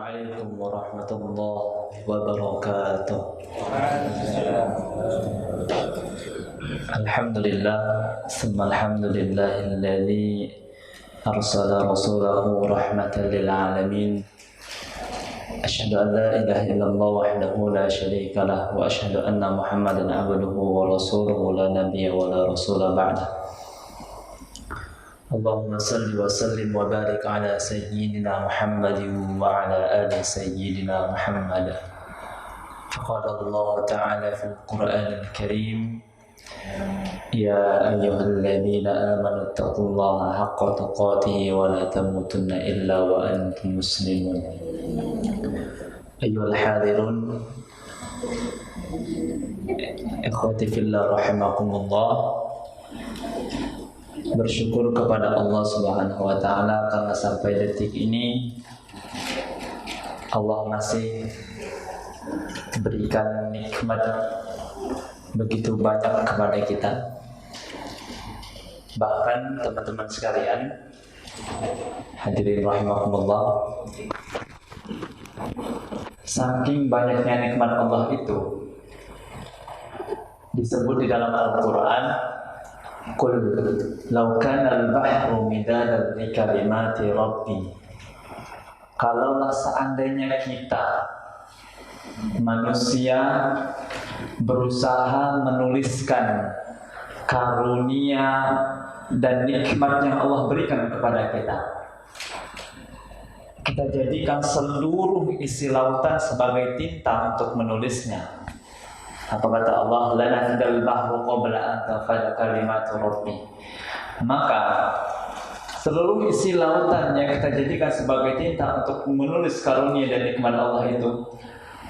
Assalamualaikum warahmatullahi wabarakatuh. Alhamdulillah, summa alhamdulillahilladzi arsala rasulahu rahmatan lil alamin. Asyhadu an la ilaha illallah wahdahu la syarika lah wa asyhadu anna Muhammadan abduhu wa rasuluhu la nabiyya wa la rasula ba'dah. Allahumma salli wa sallim wa barik ala sayyidina Muhammadin wa ala ali sayyidina Muhammad. Faqala Allah Ta'ala fil Qur'anil Karim, ya ayyuhalladzina amanu taqullaha haqqa tuqatih wa la tamutunna illa wa antum muslimun. Ayyuhal hadirun, ikhwati fillah rahimakumullah. Bersyukur kepada Allah Subhanahu wa Ta'ala karena sampai detik ini Allah masih berikan nikmat begitu banyak kepada kita. Bahkan teman-teman sekalian, hadirin rahimakumullah, saking banyaknya nikmat Allah itu disebut di dalam Al-Quran, Qul law kana al-bahru midadan li kalimati rabbi. Kalaulah seandainya kita manusia berusaha menuliskan karunia dan nikmat yang Allah berikan kepada kita, kita jadikan seluruh isi lautan sebagai tinta untuk menulisnya. Apa kata Allah? La nafdal bahru qabla an tafada kalimatu rabbi. Maka seluruh isi lautan yang kita jadikan sebagai tinta untuk menulis karunia dan nikmat Allah itu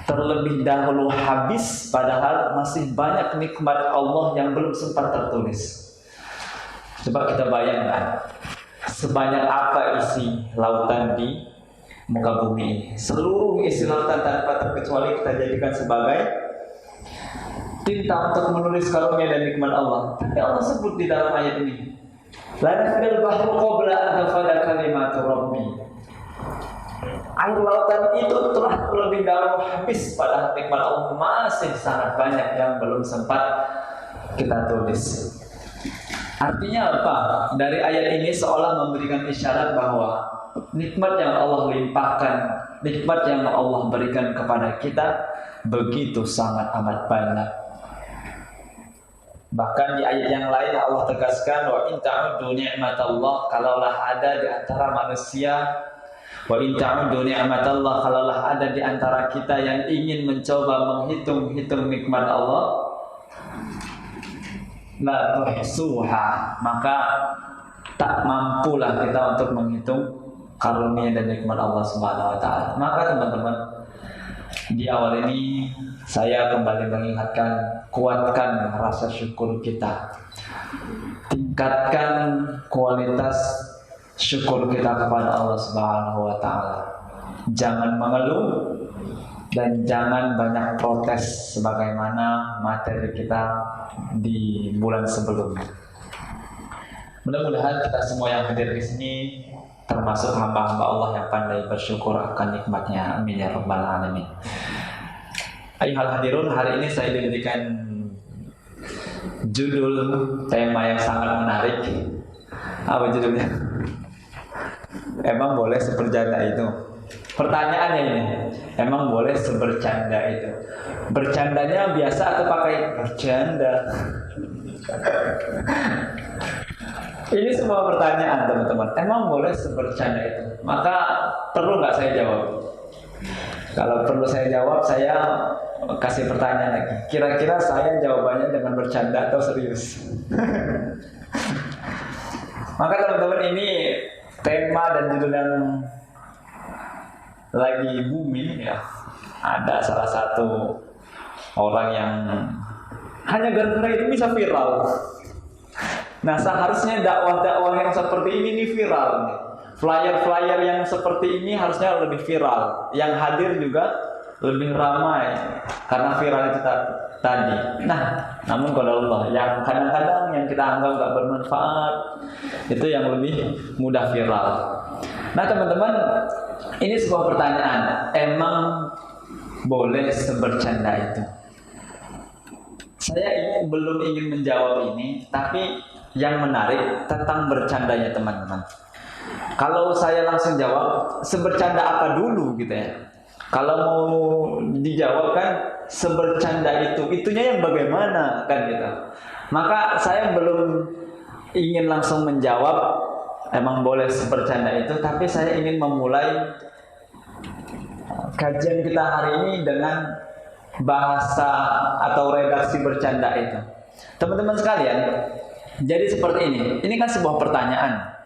terlebih dahulu habis, padahal masih banyak nikmat Allah yang belum sempat tertulis. Coba kita bayangkan sebanyak apa isi lautan di muka bumi ini. Seluruh isi lautan tanpa terkecuali kita jadikan sebagai tinta untuk menulis karunia dan nikmat Allah. Tapi Allah sebut di dalam ayat ini, la nafdal bahru qabla an tafada kalimatu rabbi. Air lautan itu telah terlebih dahulu habis, padahal nikmat Allah masih sangat banyak yang belum sempat kita tulis. Artinya apa? Dari ayat ini seolah memberikan isyarat bahwa nikmat yang Allah limpahkan, nikmat yang Allah berikan kepada kita begitu sangat amat banyak. Bahkan di ayat yang lain Allah tegaskan, wa in ta'uddu ni'matallah, kalaulah ada di antara manusia, wa in ta'uddu ni'matallah, kalaulah ada di antara kita yang ingin mencoba menghitung-hitung nikmat Allah, la tuhsuha, maka tak mampulah kita untuk menghitung karunia dan nikmat Allah Subhanahu wa Ta'ala. Maka teman-teman, di awal ini saya kembali mengingatkan, kuatkan rasa syukur kita, tingkatkan kualitas syukur kita kepada Allah Subhanahu wa Ta'ala. Jangan mengeluh dan jangan banyak protes sebagaimana materi kita di bulan sebelumnya. Mudah-mudahan kita semua yang hadir di sini termasuk hamba-hamba Allah yang pandai bersyukur akan nikmatnya. Amin ya rabbal alamin. Ayyuhal hadirun, hari ini saya diberikan judul tema yang sangat menarik. Apa judulnya? Emang boleh sebercanda itu? Pertanyaannya ini, emang boleh sebercanda itu? Bercandanya biasa atau pakai bercanda? Ini semua pertanyaan teman-teman. Emang boleh sebercanda itu? Maka perlu nggak saya jawab? Kalau perlu saya jawab, saya kasih pertanyaan lagi. Kira-kira saya jawabannya dengan bercanda atau serius? Maka teman-teman, ini tema dan judul yang lagi booming ya. Ada salah satu orang yang hanya gara-gara itu bisa viral. Nah, seharusnya dakwah-dakwah yang seperti ini nih viral nih. Flyer-flyer yang seperti ini harusnya lebih viral. Yang hadir juga lebih ramai karena viral itu tadi. tadi. Nah, namun kalau Allah yang kadang-kadang yang kita anggap gak bermanfaat itu yang lebih mudah viral. Nah teman-teman, ini sebuah pertanyaan. Emang boleh sebercanda itu? Saya belum ingin menjawab ini, tapi yang menarik tentang bercandanya teman-teman. Kalau saya langsung jawab, sebercanda apa dulu gitu ya. Kalau mau dijawab kan sebercanda itunya yang bagaimana kan gitu. Maka saya belum ingin langsung menjawab emang boleh sebercanda itu, tapi saya ingin memulai kajian kita hari ini dengan bahasa atau redaksi bercanda itu. Teman-teman sekalian, jadi seperti ini. Ini kan sebuah pertanyaan.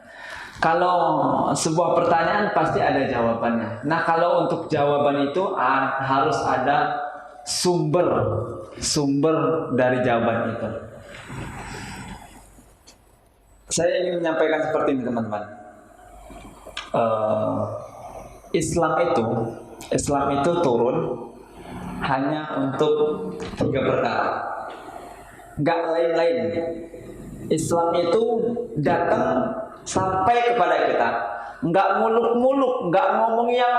Kalau sebuah pertanyaan pasti ada jawabannya. Nah, kalau untuk jawaban itu harus ada sumber dari jawaban itu. Saya ingin menyampaikan seperti ini teman-teman. Islam itu turun hanya untuk 3 perkara, nggak lain-lain. Islam itu datang sampai kepada kita, nggak muluk-muluk, nggak ngomongin yang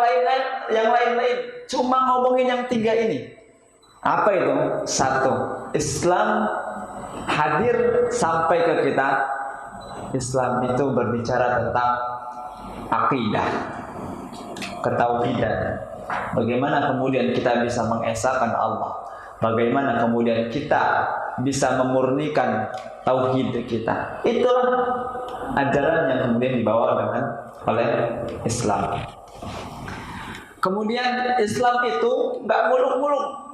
lain-lain, cuma ngomongin yang 3 ini. Apa itu? 1, Islam hadir sampai ke kita. Islam itu berbicara tentang akidah, ketauhidan. Bagaimana kemudian kita bisa mengesahkan Allah? Bagaimana kemudian kita bisa memurnikan tauhid kita? Itulah ajaran yang kemudian dibawa oleh Islam. Kemudian Islam itu nggak muluk-muluk.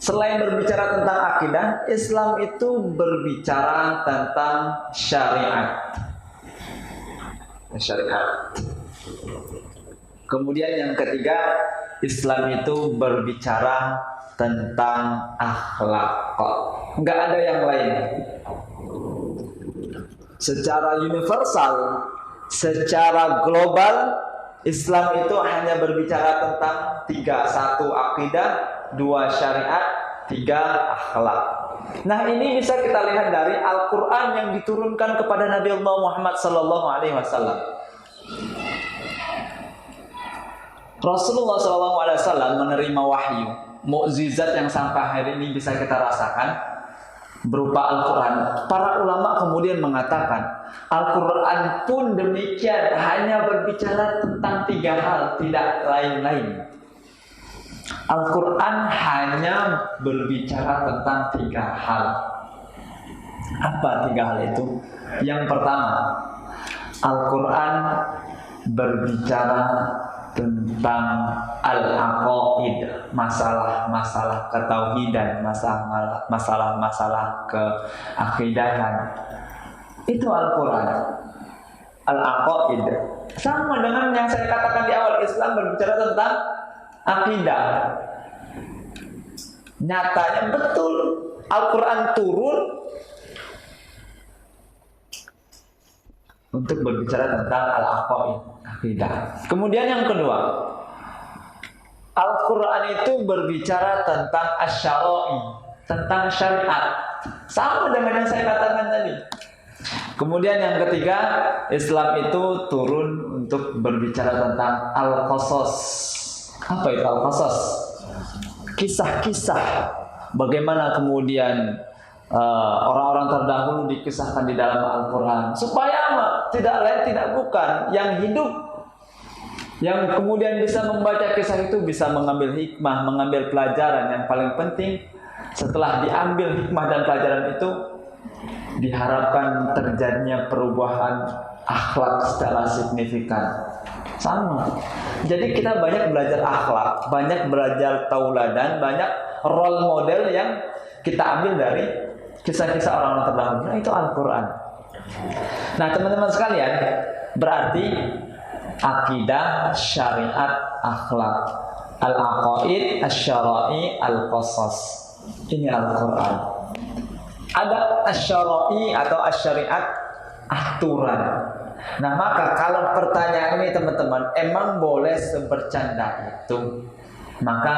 Selain berbicara tentang akidah, Islam itu berbicara tentang syariat. Kemudian yang ketiga, Islam itu berbicara tentang akhlak. Nggak ada yang lain. Secara universal, secara global, Islam itu hanya berbicara tentang 3. 1 akidah, 2 syariat, 3 akhlak. Nah, ini bisa kita lihat dari Al-Quran yang diturunkan kepada Nabi Allah Muhammad SAW. Rasulullah SAW menerima wahyu, mukjizat yang sampai hari ini bisa kita rasakan berupa Al-Quran. Para ulama kemudian mengatakan Al-Quran pun demikian, hanya berbicara tentang 3 hal, tidak lain-lain. Al-Quran hanya berbicara tentang 3 hal. Apa 3 hal itu? Yang pertama, Al-Quran berbicara tentang al-aqaid, masalah-masalah ketauhidan, masalah-masalah keakidahan. Itu Al-Quran. Al-aqaid. Sama dengan yang saya katakan di awal, Islam berbicara tentang akidah. Nyatanya betul, Al-Quran turun untuk berbicara tentang al-aqaid, akidah. Kemudian yang kedua, Al-Quran itu berbicara tentang asy-syara'i, tentang syariat. Sama dengan yang saya katakan tadi. Kemudian yang ketiga, Islam itu turun untuk berbicara tentang al-qasas. Apa itu al-qasas? Kisah-kisah. Bagaimana kemudian orang-orang terdahulu dikisahkan di dalam Al-Quran. Supaya apa? Tidak lain tidak bukan, yang hidup, yang kemudian bisa membaca kisah itu bisa mengambil hikmah, mengambil pelajaran. Yang paling penting, setelah diambil hikmah dan pelajaran itu, diharapkan terjadinya perubahan akhlak secara signifikan. Sama. Jadi kita banyak belajar akhlak, banyak belajar tauladan, banyak role model yang kita ambil dari kisah-kisah orang-orang terdahulu. Nah, itu Al-Quran. Nah, teman-teman sekalian, berarti akidah, syariat, akhlak, al-aqaid, asy-syara'i, al-qasas. Ini Al-Quran. Ada asy-syara'i atau asy-syariat, aturan. Nah, maka kalau pertanyaan ini teman-teman, emang boleh sebercanda itu? Maka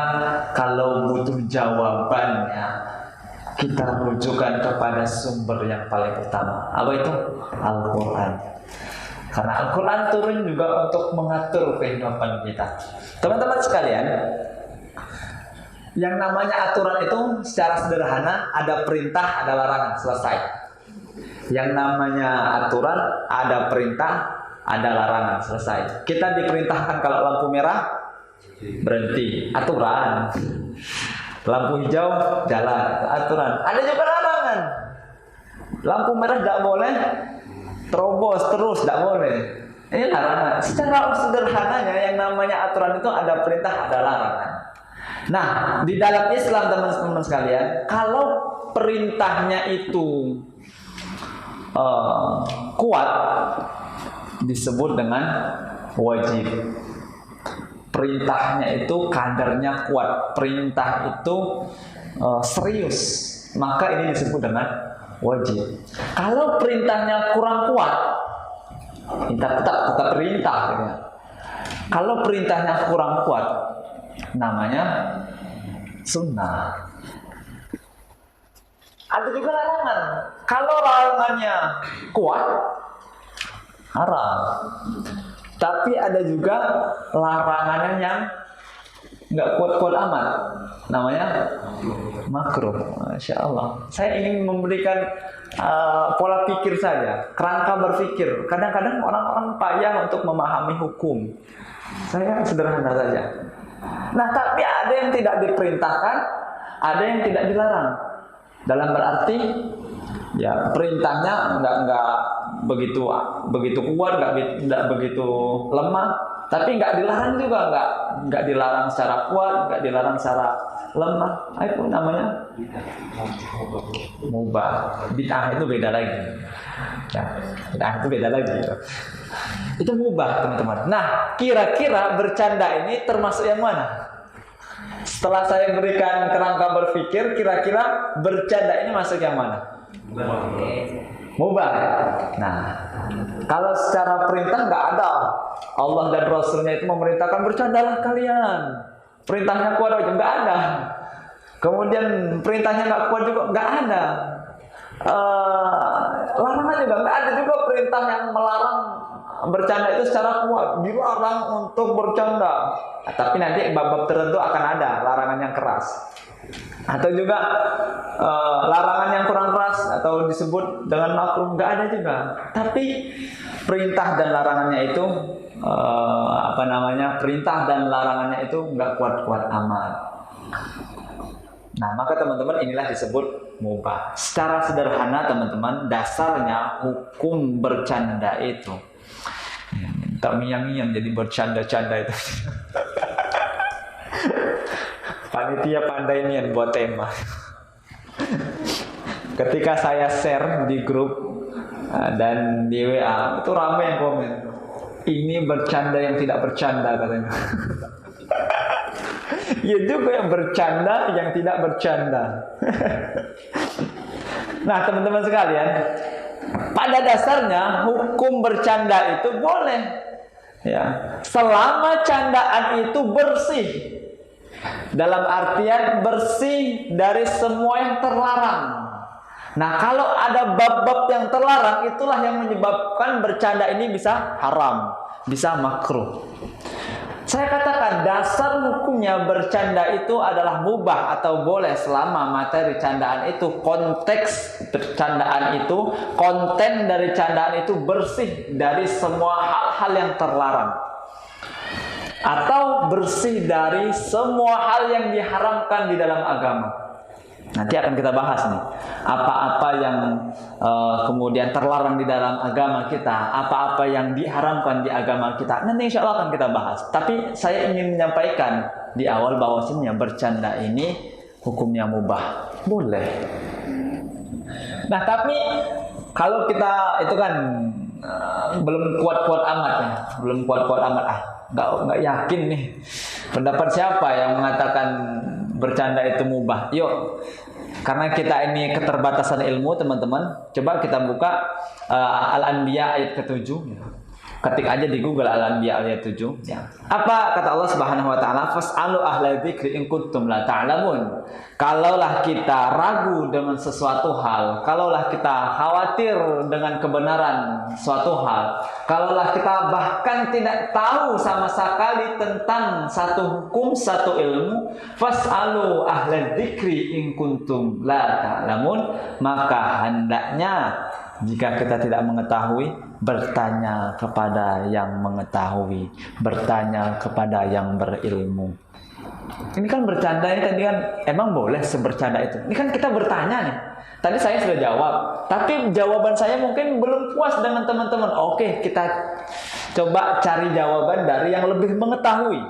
kalau butuh jawabannya, kita rujukan kepada sumber yang paling utama. Apa itu? Al-Quran. Karena Al-Quran turun juga untuk mengatur kehidupan kita. Teman-teman sekalian, yang namanya aturan itu secara sederhana ada perintah, ada larangan, selesai. Yang namanya aturan ada perintah, ada larangan, selesai. Kita diperintahkan kalau lampu merah berhenti, aturan. Lampu hijau jalan, aturan. Ada juga larangan. Lampu merah tidak boleh terobos terus, tidak boleh. Ini larangan. Secara sederhananya yang namanya aturan itu ada perintah, ada larangan. Nah, di dalam Islam teman-teman sekalian, kalau perintahnya itu kuat, disebut dengan wajib. Perintahnya itu kadarnya kuat, perintah itu serius, maka ini disebut dengan wajib. Kalau perintahnya kurang kuat, tetap perintah. Ya. Kalau perintahnya kurang kuat, namanya sunnah. Ada juga larangan. Kalau larangannya kuat, haram. Tapi ada juga larangannya yang nggak kuat-kuat amat, namanya makruh. Masya Allah. Saya ingin memberikan pola pikir saja, kerangka berpikir. Kadang-kadang orang-orang payah untuk memahami hukum. Saya sederhana saja. Nah, tapi ada yang tidak diperintahkan, ada yang tidak dilarang. Dalam berarti, ya perintahnya nggak begitu kuat, nggak begitu lemah, tapi nggak dilarang juga, nggak dilarang secara kuat, nggak dilarang secara lemah. Itu namanya mubah. Bid'ah itu beda lagi. Ya, bid'ah itu beda lagi. Itu mubah, teman-teman. Nah, kira-kira bercanda ini termasuk yang mana? Setelah saya berikan kerangka berpikir, kira-kira bercanda ini masuk yang mana? Mubah. Nah, kalau secara perintah nggak ada. Allah dan Rasulnya itu memerintahkan bercandalah kalian. Perintahnya kuat aja nggak ada. Kemudian perintahnya nggak kuat juga nggak ada. Larangan juga nggak ada juga perintah yang melarang bercanda itu secara kuat, dilarang untuk bercanda. Tapi nanti bab-bab tertentu akan ada larangan yang keras. Atau juga larangan yang kurang keras atau disebut dengan makruh, nggak ada juga. Tapi perintah dan larangannya itu perintah dan larangannya itu nggak kuat-kuat amat. Nah, maka teman-teman inilah disebut mubah. Secara sederhana teman-teman, dasarnya hukum bercanda itu tak miyang-miyang jadi bercanda-canda itu. Panitia pandai nian buat tema. Ketika saya share di grup dan di WA, itu ramai yang komen. Ini bercanda yang tidak bercanda katanya. Ya juga yang bercanda yang tidak bercanda. Nah, teman-teman sekalian, pada dasarnya hukum bercanda itu boleh, ya, selama candaan itu bersih. Dalam artian bersih dari semua yang terlarang. Nah, kalau ada bab-bab yang terlarang, itulah yang menyebabkan bercanda ini bisa haram, bisa makruh. Saya katakan dasar hukumnya bercanda itu adalah mubah atau boleh selama materi candaan itu, konteks bercandaan itu, konten dari candaan itu bersih dari semua hal-hal yang terlarang, atau bersih dari semua hal yang diharamkan di dalam agama. Nanti akan kita bahas nih, apa-apa yang kemudian terlarang di dalam agama kita, apa-apa yang diharamkan di agama kita. Nanti insya Allah akan kita bahas. Tapi saya ingin menyampaikan di awal bahwasanya bercanda ini hukumnya mubah, boleh. Nah, tapi kalau kita itu kan belum kuat-kuat amat ya, belum kuat-kuat amat. Nggak yakin nih pendapat siapa yang mengatakan bercanda itu mubah. Yuk, karena kita ini keterbatasan ilmu teman-teman, coba kita buka Al-Anbiya ayat ke-7. Ketik aja di Google Al-Anbiya ayat 7 ya. Apa kata Allah Subhanahu wa taala? Fas'alu ahla dzikri in kuntum la ta'lamun. Kalaulah kita ragu dengan sesuatu hal, kalaulah kita khawatir dengan kebenaran suatu hal, kalaulah kita bahkan tidak tahu sama sekali tentang satu hukum, satu ilmu, fas'alu ahla dzikri in kuntum la ta'lamun, maka hendaknya jika kita tidak mengetahui, bertanya kepada yang mengetahui, bertanya kepada yang berilmu. Ini kan bercanda ini tadi kan, emang boleh sebercanda itu? Ini kan kita bertanya nih. Tadi saya sudah jawab, tapi jawaban saya mungkin belum puas dengan teman-teman. Oke, kita coba cari jawaban dari yang lebih mengetahui,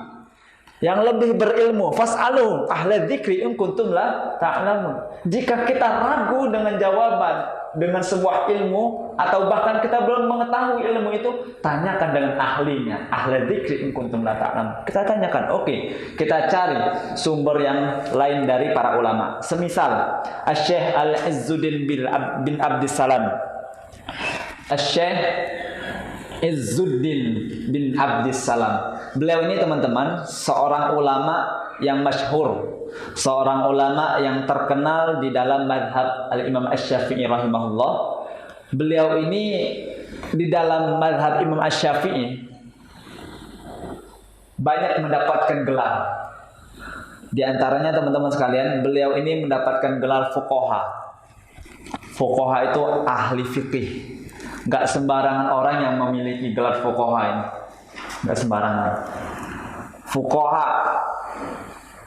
yang lebih berilmu. Fas'alu ahla dzikri in kuntum la ta'lamun. Jika kita ragu dengan jawaban, dengan sebuah ilmu, atau bahkan kita belum mengetahui ilmu itu, tanyakan dengan ahlinya. Ahla dzikri in kuntum la ta'lamun. Kita tanyakan, oke, kita cari sumber yang lain dari para ulama. Semisal Asy-Syaikh Al-Izzuddin bin Abdissalam. Asy-Syaikh Izzuddin bin Abdissalam. Beliau ini teman-teman seorang ulama yang masyhur, seorang ulama yang terkenal di dalam mazhab Al-Imam Asy-Syafi'i rahimahullah. Beliau ini di dalam mazhab Imam Asy-Syafi'i banyak mendapatkan gelar. Di antaranya teman-teman sekalian, beliau ini mendapatkan gelar fuqaha. Fuqaha itu ahli fikih. Gak sembarangan orang yang memiliki gelar fuqaha ini. Gak sembarangan. Fuqaha,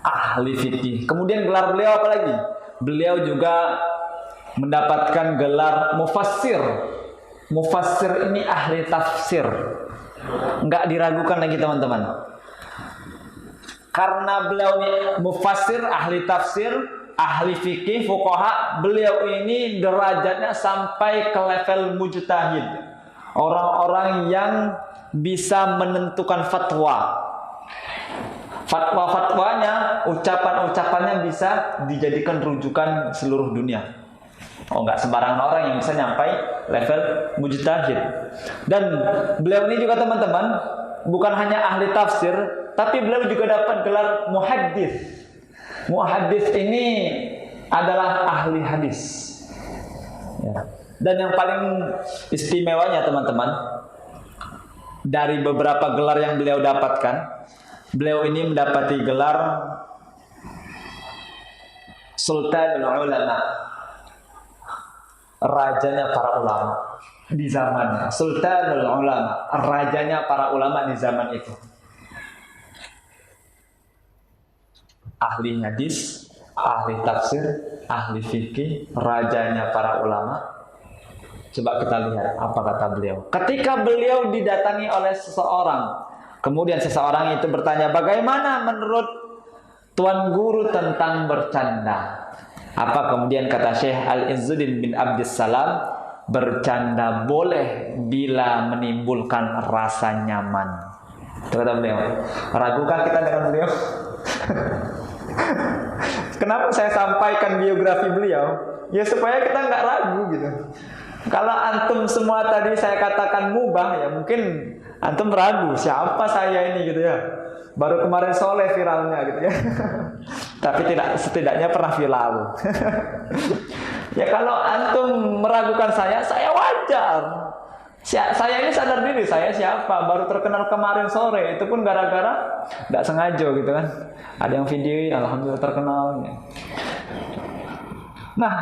ahli fikih. Kemudian gelar beliau apa lagi? Beliau juga mendapatkan gelar mufassir. Mufassir ini ahli tafsir. Gak diragukan lagi teman-teman. Karena beliau ini mufassir, ahli tafsir, ahli fikih, fuqaha, beliau ini derajatnya sampai ke level mujtahid. Orang-orang yang bisa menentukan fatwa. Fatwa-fatwanya, ucapan-ucapannya bisa dijadikan rujukan seluruh dunia. Oh, enggak sembarangan orang yang bisa nyampai level mujtahid. Dan beliau ini juga teman-teman bukan hanya ahli tafsir, tapi beliau juga dapat gelar muhaddits. Muhaddits ini adalah ahli hadis. Ya. Dan yang paling istimewanya teman-teman, dari beberapa gelar yang beliau dapatkan, beliau ini mendapati gelar Sultanul Ulama, rajanya para ulama di zamannya. Sultanul Ulama, rajanya para ulama di zaman itu. Ahli hadis, ahli tafsir, ahli fikih, rajanya para ulama. Coba kita lihat apa kata beliau. Ketika beliau didatangi oleh seseorang, kemudian seseorang itu bertanya, bagaimana menurut Tuan Guru tentang bercanda? Apa kemudian kata Syekh Al-Izzuddin bin Abdissalam, bercanda boleh bila menimbulkan rasa nyaman. Itu kata beliau. Ragukah kita dengan beliau? Kenapa saya sampaikan biografi beliau? Ya supaya kita nggak ragu gitu. Kalau antum semua tadi saya katakan mubah, ya mungkin antum ragu siapa saya ini gitu ya. Baru kemarin soleh viralnya gitu ya. Tapi setidaknya pernah viral. Ya kalau antum meragukan saya wajar. Saya ini sadar diri saya siapa, baru terkenal kemarin sore, itu pun gara-gara tidak sengaja gitu kan. Ada yang video, alhamdulillah terkenal. Nah,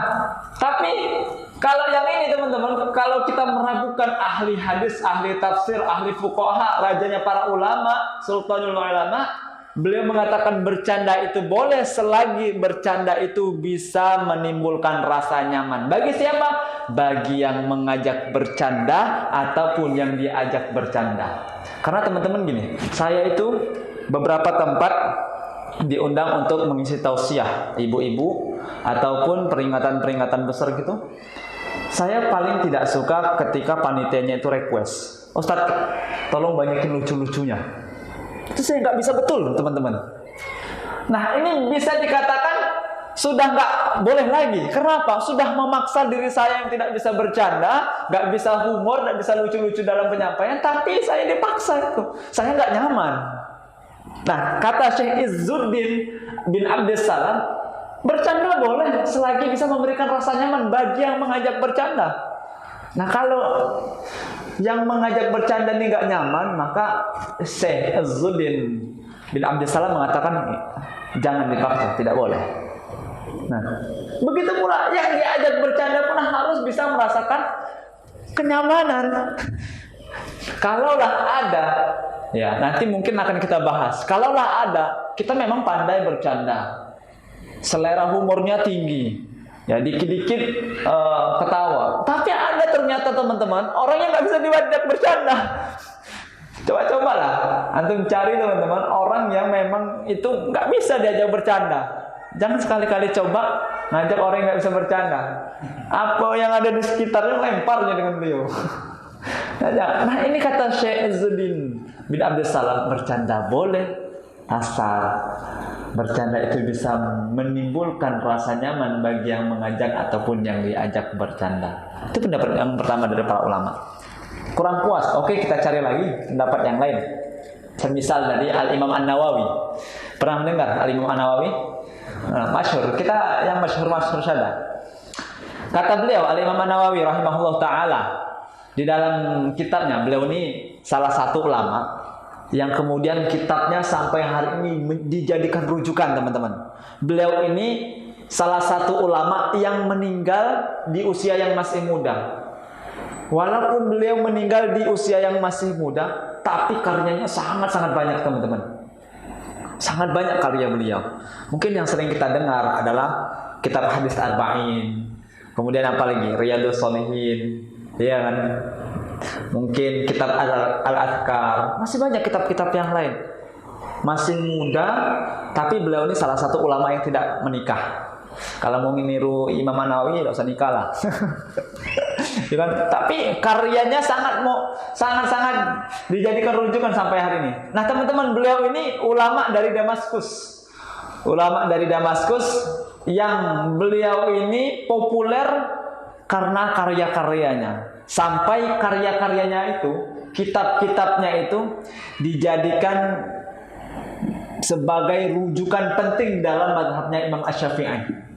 tapi kalau yang ini teman-teman, kalau kita meragukan ahli hadis, ahli tafsir, ahli fuqaha, rajanya para ulama, sultanul ulama, beliau mengatakan bercanda itu boleh selagi bercanda itu bisa menimbulkan rasa nyaman. Bagi siapa? Bagi yang mengajak bercanda ataupun yang diajak bercanda. Karena teman-teman gini, saya itu beberapa tempat diundang untuk mengisi tausiah ibu-ibu ataupun peringatan-peringatan besar gitu. Saya paling tidak suka ketika panitianya itu request, Ustadz tolong banyakin lucu-lucunya. Itu saya nggak bisa betul teman-teman. Nah ini bisa dikatakan sudah nggak boleh lagi. Kenapa? Sudah memaksa diri saya yang tidak bisa bercanda, nggak bisa humor, nggak bisa lucu-lucu dalam penyampaian, tapi saya dipaksa itu. Saya nggak nyaman. Nah, kata Syekh Izzuddin bin Abdussalam, bercanda boleh selagi bisa memberikan rasa nyaman bagi yang mengajak bercanda. Nah, kalau yang mengajak bercanda ini nggak nyaman, maka Syekh Izzuddin bin Abdussalam mengatakan jangan dipaksa, tidak boleh. Nah, begitu pula yang diajak bercanda pun harus bisa merasakan kenyamanan. Kalaulah ada, ya nanti mungkin akan kita bahas. Kalaulah ada, kita memang pandai bercanda, selera humornya tinggi, ya dikit-dikit ketawa. Tapi ada ternyata teman-teman orang yang nggak bisa diajak bercanda. Coba-cobalah antum cari teman-teman orang yang memang itu nggak bisa diajak bercanda. Jangan sekali-kali coba ngajak orang yang nggak bisa bercanda. Apa yang ada di sekitarnya lemparnya dengan beliau. Nah, ini kata Syekh Izzuddin bin Abdussalam, bercanda boleh asal bercanda itu bisa menimbulkan rasa nyaman bagi yang mengajak ataupun yang diajak bercanda. Itu pendapat yang pertama dari para ulama. Kurang puas, oke kita cari lagi pendapat yang lain. Semisal dari Al-Imam An-Nawawi. Pernah mendengar Al-Imam An-Nawawi? Masyhur, kita yang masyhur saja. Kata beliau Al-Imam An-Nawawi rahimahullah ta'ala, di dalam kitabnya, beliau ini salah satu ulama yang kemudian kitabnya sampai hari ini dijadikan rujukan teman-teman. Beliau ini salah satu ulama yang meninggal di usia yang masih muda. Walaupun beliau meninggal di usia yang masih muda, tapi karyanya sangat-sangat banyak teman-teman. Sangat banyak karya beliau. Mungkin yang sering kita dengar adalah kitab Hadis Arba'in. Kemudian apa lagi? Riyadhus Shalihin. Iya kan? Mungkin kitab Al-Adhkar. Masih banyak kitab-kitab yang lain. Masih muda, tapi beliau ini salah satu ulama yang tidak menikah. Kalau mau meniru Imam An-Nawawi, tidak usah nikah lah. Tapi karyanya sangat-sangat dijadikan rujukan sampai hari ini. Nah teman-teman, beliau ini ulama dari Damaskus. Ulama dari Damaskus yang beliau ini populer karena karya-karyanya. Sampai karya-karyanya itu, kitab-kitabnya itu dijadikan sebagai rujukan penting dalam mazhabnya Imam Asy-Syafi'i.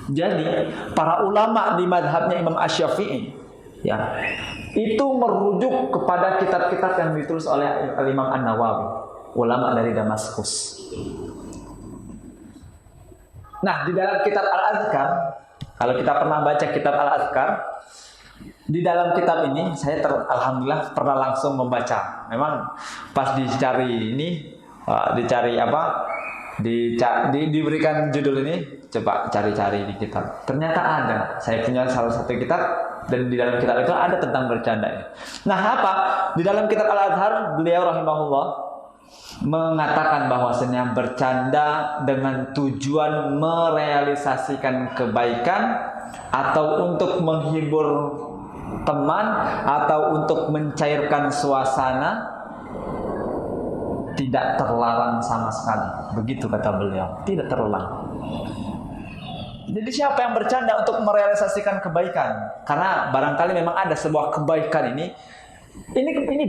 Jadi para ulama di mazhabnya Imam Asy-Syafi'i, ya, itu merujuk kepada kitab-kitab yang ditulis oleh Imam An-Nawawi, ulama dari Damaskus. Nah, di dalam kitab Al-Adhkar, kalau kita pernah baca kitab Al-Adhkar, di dalam kitab ini saya alhamdulillah pernah langsung membaca. Memang pas dicari ini, diberikan judul ini, coba cari-cari di kitab. Ternyata ada. Saya punya salah satu kitab dan di dalam kitab itu ada tentang bercanda. Nah, apa? Di dalam kitab Al-Adhkar beliau rahimahullah mengatakan bahwasanya bercanda dengan tujuan merealisasikan kebaikan atau untuk menghibur teman atau untuk mencairkan suasana tidak terlarang sama sekali. Begitu kata beliau, tidak terlarang. Jadi siapa yang bercanda untuk merealisasikan kebaikan? Karena barangkali memang ada sebuah kebaikan ini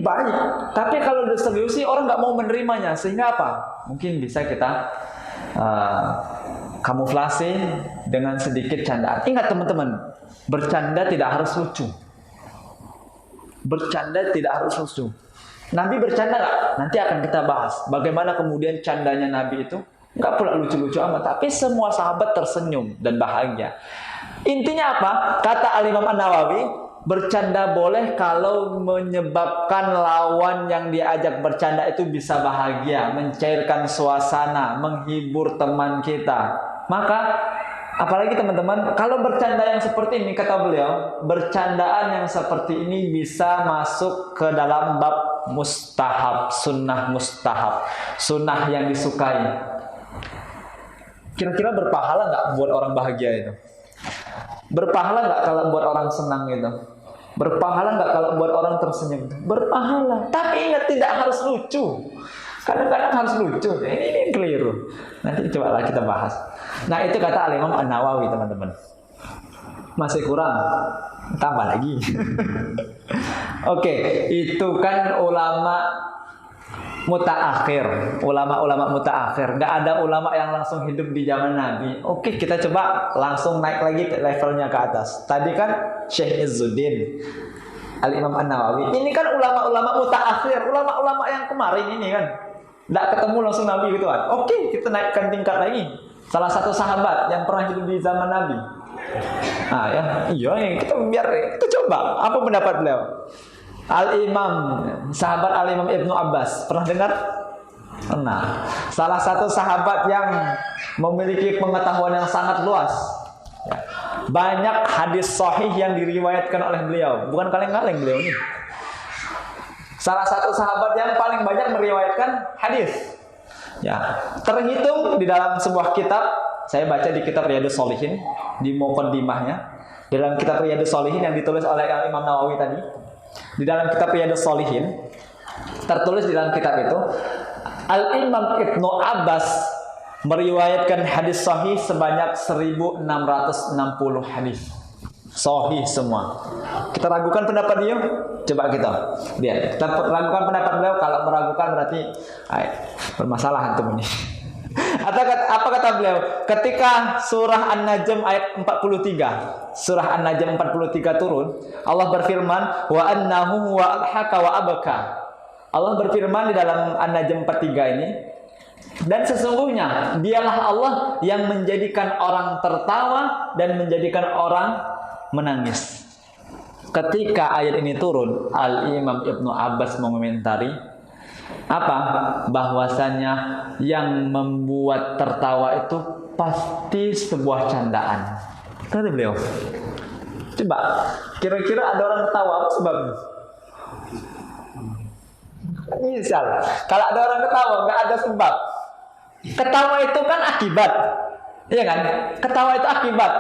baik, tapi kalau diseriusi orang nggak mau menerimanya, sehingga apa? Mungkin bisa kita kamuflase dengan sedikit candaan. Ingat teman-teman, bercanda tidak harus lucu. Bercanda tidak harus lucu. Nabi bercanda nggak? Nanti akan kita bahas. Bagaimana kemudian candanya Nabi itu nggak pula lucu-lucu amat, tapi semua sahabat tersenyum dan bahagia. Intinya apa? Kata Al-Imam An-Nawawi, bercanda boleh kalau menyebabkan lawan yang diajak bercanda itu bisa bahagia, mencairkan suasana, menghibur teman kita. Maka apalagi teman-teman, kalau bercanda yang seperti ini, kata beliau, bercandaan yang seperti ini bisa masuk ke dalam bab mustahab, sunnah yang disukai. Kira-kira berpahala nggak buat orang bahagia itu? Berpahala nggak kalau buat orang senang itu? Berpahala nggak kalau buat orang tersenyum? Berpahala. Tapi ingat, tidak harus lucu. Kadang-kadang harus lucu. Ini keliru. Nanti cobalah kita bahas. Nah, itu kata Al-Imam An-Nawawi, teman-teman. Masih kurang, tambah lagi. Oke, itu kan ulama mutaakhir, ulama-ulama mutaakhir. Nggak ada ulama yang langsung hidup di zaman Nabi. Oke, kita coba langsung naik lagi levelnya ke atas. Tadi kan Syekh Izzuddin, Al-Imam An-Nawawi. Ini kan ulama-ulama mutaakhir, ulama-ulama yang kemarin ini kan. Nggak ketemu langsung Nabi gitu kan. Oke, kita naikkan tingkat lagi. Salah satu sahabat yang pernah hidup di zaman Nabi. Nah, ya, kita kita coba. Apa pendapat beliau? Sahabat Al-Imam Ibnu Abbas. Pernah dengar? Pernah. Salah satu sahabat yang memiliki pengetahuan yang sangat luas. Ya. Banyak hadis sahih yang diriwayatkan oleh beliau. Bukan kaleng-kaleng beliau ini. Salah satu sahabat yang paling banyak meriwayatkan hadis. Ya, terhitung di dalam sebuah kitab. Saya baca di kitab Riyadhus Shalihin di muqaddimahnya. Di dalam kitab Riyadhus Shalihin yang ditulis oleh Imam Nawawi tadi. Di dalam kitab Riyadhus Shalihin tertulis di dalam kitab itu Al-Imam Ibnu Abbas meriwayatkan hadis sahih sebanyak 1660 hadis. Sahih semua. Kita ragukan pendapat dia? Coba kita lihat. Kita ragukan pendapat beliau. Kalau meragukan berarti bermasalah antum ini. Apa kata beliau? Ketika surah An-Najm ayat 43, surah An-Najm 43 turun, Allah berfirman, wa annahu wa alhaka wa abaka. Allah berfirman di dalam An-Najm 43 ini, dan sesungguhnya dialah Allah yang menjadikan orang tertawa dan menjadikan orang menangis. Ketika ayat ini turun, Al-Imam Ibnu Abbas mengomentari apa? Bahwasanya yang membuat tertawa itu pasti sebuah candaan. Kata beliau. Coba, kira-kira ada orang tertawa apa sebabnya? Misal, kalau ada orang ketawa nggak ada sebab. Ketawa itu kan akibat. Iya kan? Ketawa itu akibat.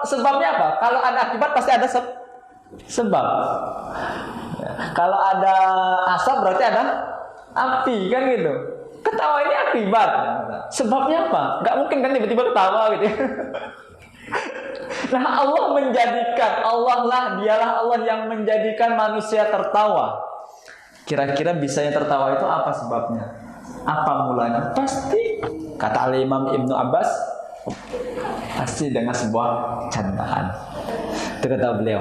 Sebabnya apa? Kalau ada akibat pasti ada sebab. Kalau ada asap berarti ada api, kan gitu. Ketawa ini akibat. Sebabnya apa? Nggak mungkin kan tiba-tiba ketawa gitu. Nah, dialah Allah yang menjadikan manusia tertawa. Kira-kira bisanya tertawa itu apa sebabnya? Apa mulanya? Pasti kata Al-Imam Ibnu Abbas, pasti dengan sebuah candaan. Itu kata beliau.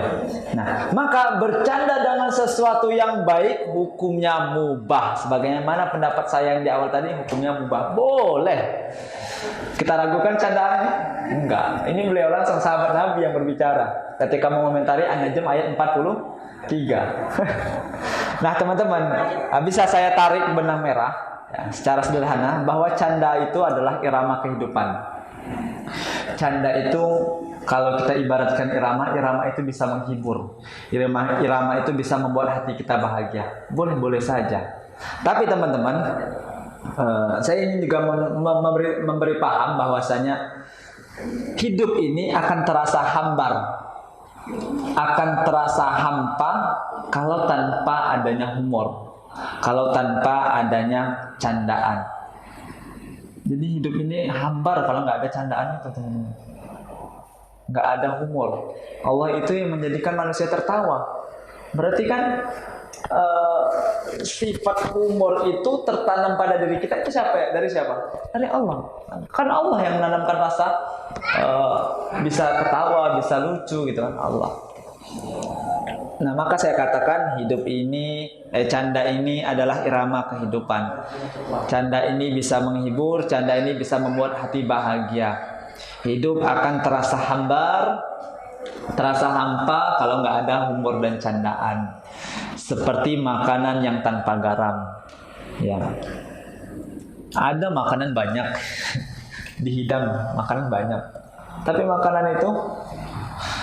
Nah, maka bercanda dengan sesuatu yang baik hukumnya mubah. Sebagaimana pendapat saya yang di awal tadi, hukumnya mubah. Boleh. Kita ragukan candaannya? Enggak. Ini beliau langsung sahabat Nabi yang berbicara ketika mengomentari An-Najm ayat 43. Nah, teman-teman, bisa saya tarik benang merah ya, secara sederhana bahwa canda itu adalah irama kehidupan. Canda itu kalau kita ibaratkan irama itu bisa menghibur. Irama itu bisa membuat hati kita bahagia. Boleh-boleh saja. Tapi teman-teman, saya ingin juga memberi paham bahwasanya hidup ini akan terasa hambar, akan terasa hampa kalau tanpa adanya humor, kalau tanpa adanya candaan. Jadi hidup ini hambar kalau nggak ada candaan itu, teman-teman. Nggak ada humor. Allah itu yang menjadikan manusia tertawa. Berarti kan sifat humor itu tertanam pada diri kita itu dari siapa? Dari Allah. Kan Allah yang menanamkan rasa bisa ketawa, bisa lucu gitu kan, Allah. Nah, maka saya katakan hidup ini, canda ini adalah irama kehidupan. Canda ini bisa menghibur, canda ini bisa membuat hati bahagia. Hidup akan terasa hambar, terasa hampa kalau nggak ada humor dan candaan. Seperti makanan yang tanpa garam. Ya. Ada makanan banyak dihidang, makanan banyak. Tapi makanan itu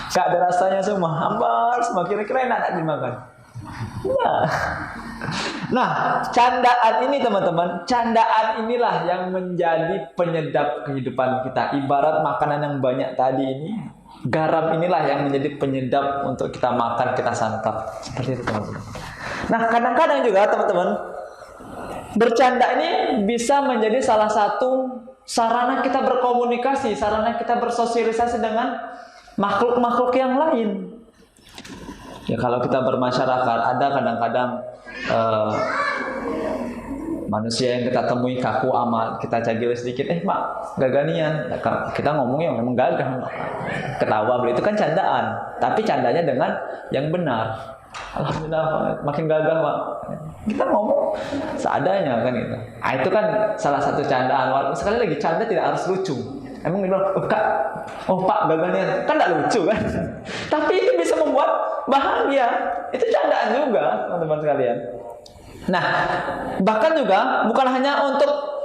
nggak ada rasanya semua, hambar semua. Kira-kira enak dimakan. Nah, candaan ini teman-teman, candaan inilah yang menjadi penyedap kehidupan kita. Ibarat makanan yang banyak tadi ini, garam inilah yang menjadi penyedap untuk kita makan, kita santap. Seperti itu teman-teman. Nah, kadang-kadang juga teman-teman, bercanda ini bisa menjadi salah satu sarana kita berkomunikasi, sarana kita bersosialisasi dengan makhluk-makhluk yang lain. Ya kalau kita bermasyarakat, ada kadang-kadang manusia yang kita temui kaku amat, kita cagil sedikit, Pak, gaganian. Kita ngomongnya memang gagah, ketawa, itu kan candaan. Tapi candanya dengan yang benar. Alhamdulillah, makin gagah, Pak. Kita ngomong seadanya kan itu. Itu kan salah satu candaan. Sekali lagi, canda tidak harus lucu. Emang bilang, Pak, gagahnya kan tidak lucu kan? Tapi itu bisa membuat bahagia. Itu candaan juga, teman-teman sekalian. Nah, bahkan juga bukan hanya untuk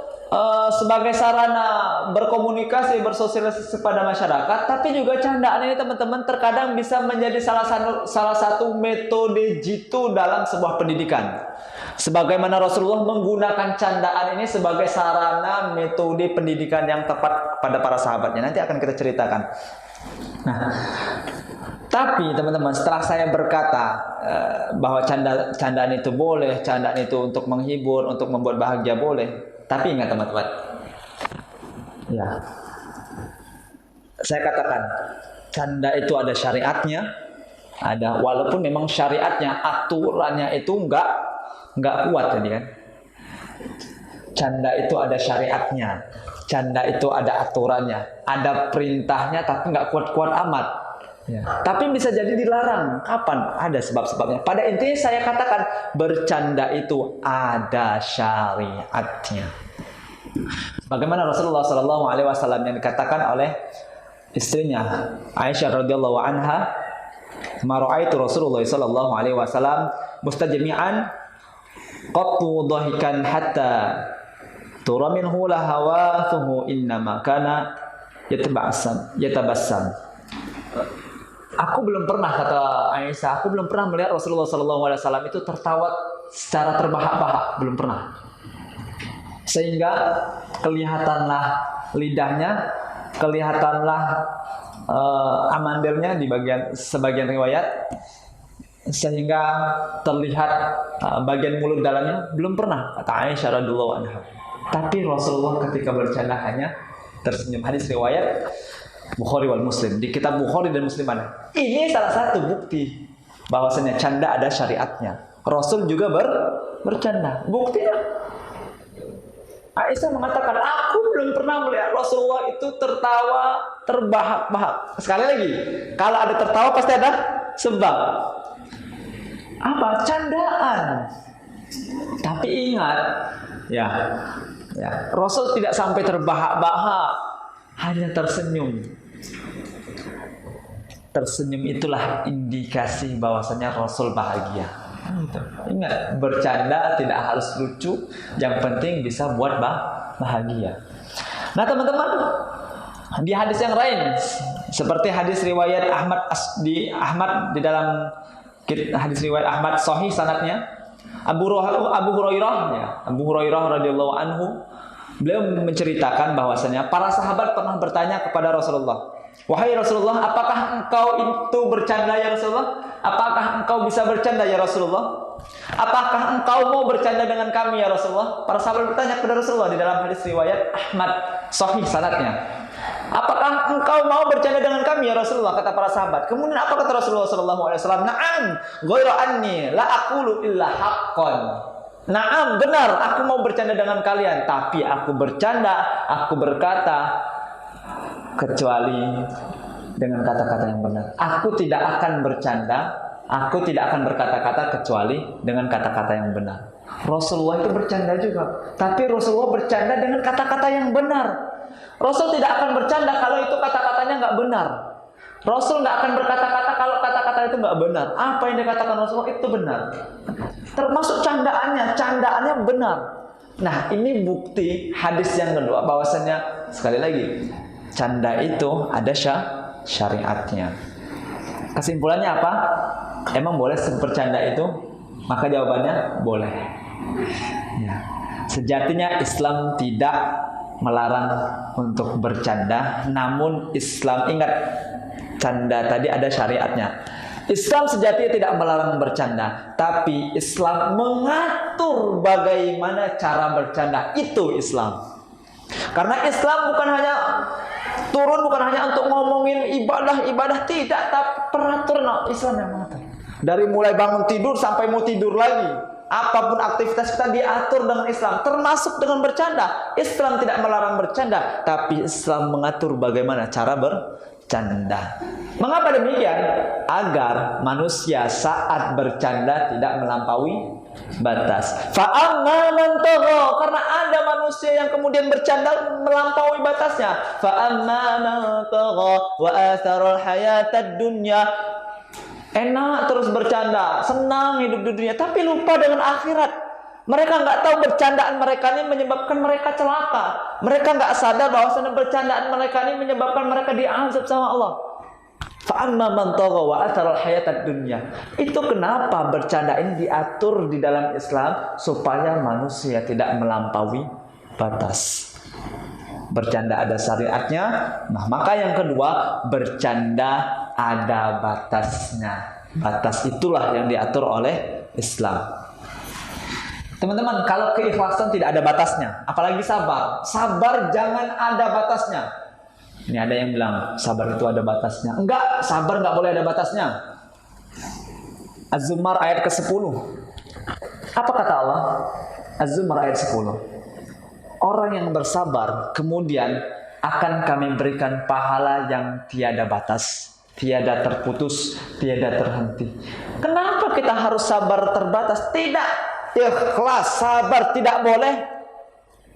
sebagai sarana berkomunikasi, bersosialisasi pada masyarakat, tapi juga candaan ini teman-teman terkadang bisa menjadi salah satu metode jitu dalam sebuah pendidikan. Sebagaimana Rasulullah menggunakan candaan ini sebagai sarana metode pendidikan yang tepat pada para sahabatnya. Nanti akan kita ceritakan. Nah, tapi teman-teman, setelah saya berkata bahwa candaan itu boleh, candaan itu untuk menghibur, untuk membuat bahagia boleh. Tapi ingat teman-teman, ya, saya katakan canda itu ada syariatnya, ada, walaupun memang syariatnya, aturannya itu nggak kuat tadi kan. Canda itu ada syariatnya, canda itu ada aturannya, ada perintahnya, tapi nggak kuat-kuat amat. Ya. Tapi bisa jadi dilarang. Kapan? Ada sebab-sebabnya. Pada intinya saya katakan bercanda itu ada syariatnya. Bagaimana Rasulullah SAW yang dikatakan oleh istrinya Aisyah radhiyallahu anha, "Ma ra'aitu Rasulullah SAW mustajmi'an qattu dhahikan hatta tura minhu lahawathuhu innama kana yatabassam." Aku belum pernah, kata Aisyah, aku belum pernah melihat Rasulullah SAW itu tertawa secara terbahak-bahak, belum pernah. Sehingga kelihatanlah lidahnya, kelihatanlah amandelnya di sebagian riwayat, sehingga terlihat bagian mulut dalamnya, belum pernah, kata Aisyah radhiyallahu anha. Tapi Rasulullah ketika bercanda hanya tersenyum. Hadis riwayat Bukhari wal Muslim, di kitab Bukhari dan Muslim ada. Ini salah satu bukti bahwasanya canda ada syariatnya. Rasul juga bercanda. Buktinya Aisyah mengatakan, aku belum pernah melihat Rasulullah itu tertawa terbahak-bahak. Sekali lagi, kalau ada tertawa pasti ada sebab. Apa? Candaan. Tapi ingat, ya, Rasul tidak sampai terbahak-bahak. Hanya tersenyum. Tersenyum itulah indikasi bahwasanya Rasul bahagia. Ingat, bercanda tidak harus lucu, yang penting bisa buat bahagia. Nah teman-teman, di hadis yang lain, seperti hadis riwayat Ahmad di dalam hadis riwayat Ahmad sahih sanadnya, Abu Hurairah radhiyallahu anhu, beliau menceritakan bahwasanya para sahabat pernah bertanya kepada Rasulullah, "Wahai Rasulullah, apakah engkau itu bercanda ya Rasulullah? Apakah engkau bisa bercanda ya Rasulullah? Apakah engkau mau bercanda dengan kami ya Rasulullah?" Para sahabat bertanya kepada Rasulullah di dalam hadis riwayat Ahmad sahih sanadnya, "Apakah engkau mau bercanda dengan kami ya Rasulullah?" Kata para sahabat. Kemudian apa kata Rasulullah SAW? "Na'am, ghairu anni la aqulu illa haqqan." Naam, benar, aku mau bercanda dengan kalian, tapi aku berkata kecuali dengan kata-kata yang benar. Aku tidak akan bercanda, aku tidak akan berkata-kata kecuali dengan kata-kata yang benar. Rasulullah itu bercanda juga, tapi Rasulullah bercanda dengan kata-kata yang benar. Rasul tidak akan bercanda kalau itu kata-katanya nggak benar. Rasul nggak akan berkata-kata kalau kata-kata itu nggak benar. Apa yang dikatakan Rasulullah itu benar. Termasuk candaannya benar. Nah, ini bukti hadis yang kedua bahwasanya sekali lagi canda itu ada syariatnya. Kesimpulannya apa? Emang boleh bercanda itu? Maka jawabannya boleh. Ya. Sejatinya Islam tidak melarang untuk bercanda, namun Islam ingat, canda tadi ada syariatnya. Islam sejatinya tidak melarang bercanda, tapi Islam mengatur bagaimana cara bercanda. Itu Islam. Karena Islam bukan hanya turun, bukan hanya untuk ngomongin ibadah, tidak, tapi peraturan Islam yang mengatur. Dari mulai bangun tidur sampai mau tidur lagi, apapun aktivitas kita diatur dengan Islam, termasuk dengan bercanda. Islam tidak melarang bercanda, tapi Islam mengatur bagaimana cara bercanda. Mengapa demikian? Agar manusia saat bercanda tidak melampaui batas. Fa'amma man tagha, karena ada manusia yang kemudian bercanda melampaui batasnya. Fa'amma man tagha wa athara al-hayatad dunya. Enak terus bercanda, senang hidup di dunia, tapi lupa dengan akhirat. Mereka nggak tahu bercandaan mereka ini menyebabkan mereka celaka. Mereka nggak sadar bahwa bercandaan mereka ini menyebabkan mereka diazab sama Allah. Fa'amma man tagha wa athara al-hayatad dunya. Itu kenapa bercanda ini diatur di dalam Islam, supaya manusia tidak melampaui batas. Bercanda ada syariatnya. Nah, maka yang kedua, bercanda ada batasnya. Batas itulah yang diatur oleh Islam. Teman-teman, kalau keikhlasan tidak ada batasnya, apalagi sabar. Sabar jangan ada batasnya. Ini ada yang bilang sabar itu ada batasnya. Enggak, sabar enggak boleh ada batasnya. Az-Zumar ayat ke-10. Apa kata Allah? Az-Zumar ayat 10. Orang yang bersabar kemudian akan kami berikan pahala yang tiada batas, tiada terputus, tiada terhenti. Kenapa kita harus sabar terbatas? Tidak. Ikhlas, sabar tidak boleh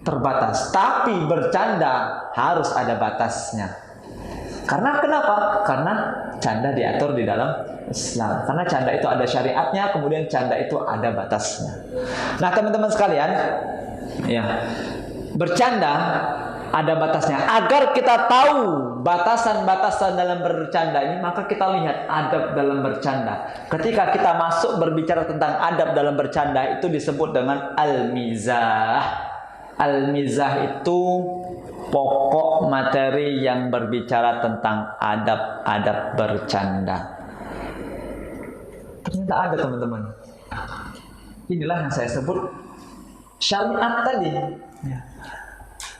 terbatas, tapi bercanda harus ada batasnya. Karena kenapa? Karena canda diatur di dalam Islam. Karena canda itu ada syariatnya, kemudian canda itu ada batasnya. Nah, teman-teman sekalian, ya, bercanda ada batasnya. Agar kita tahu batasan-batasan dalam bercanda ini, maka kita lihat adab dalam bercanda. Ketika kita masuk berbicara tentang adab dalam bercanda, itu disebut dengan al-mizah. Al-mizah itu pokok materi yang berbicara tentang adab-adab bercanda. Ternyata ada, teman-teman. Inilah yang saya sebut syariat tadi.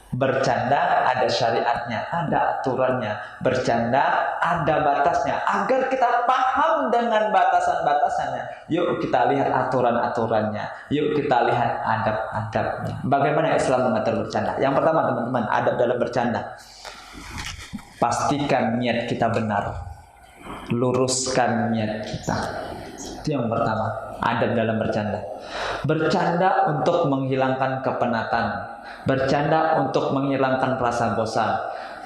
Bercanda ada syariatnya, ada aturannya. Bercanda ada batasnya. Agar kita paham dengan batasan-batasannya, yuk kita lihat aturan-aturannya, yuk kita lihat adab-adabnya. Bagaimana Islam mengatur bercanda? Yang pertama, teman-teman, adab dalam bercanda. Pastikan niat kita benar. Luruskan niat kita. Itu yang pertama, adab dalam bercanda. Bercanda untuk menghilangkan kepenatan. Bercanda untuk menghilangkan rasa bosan.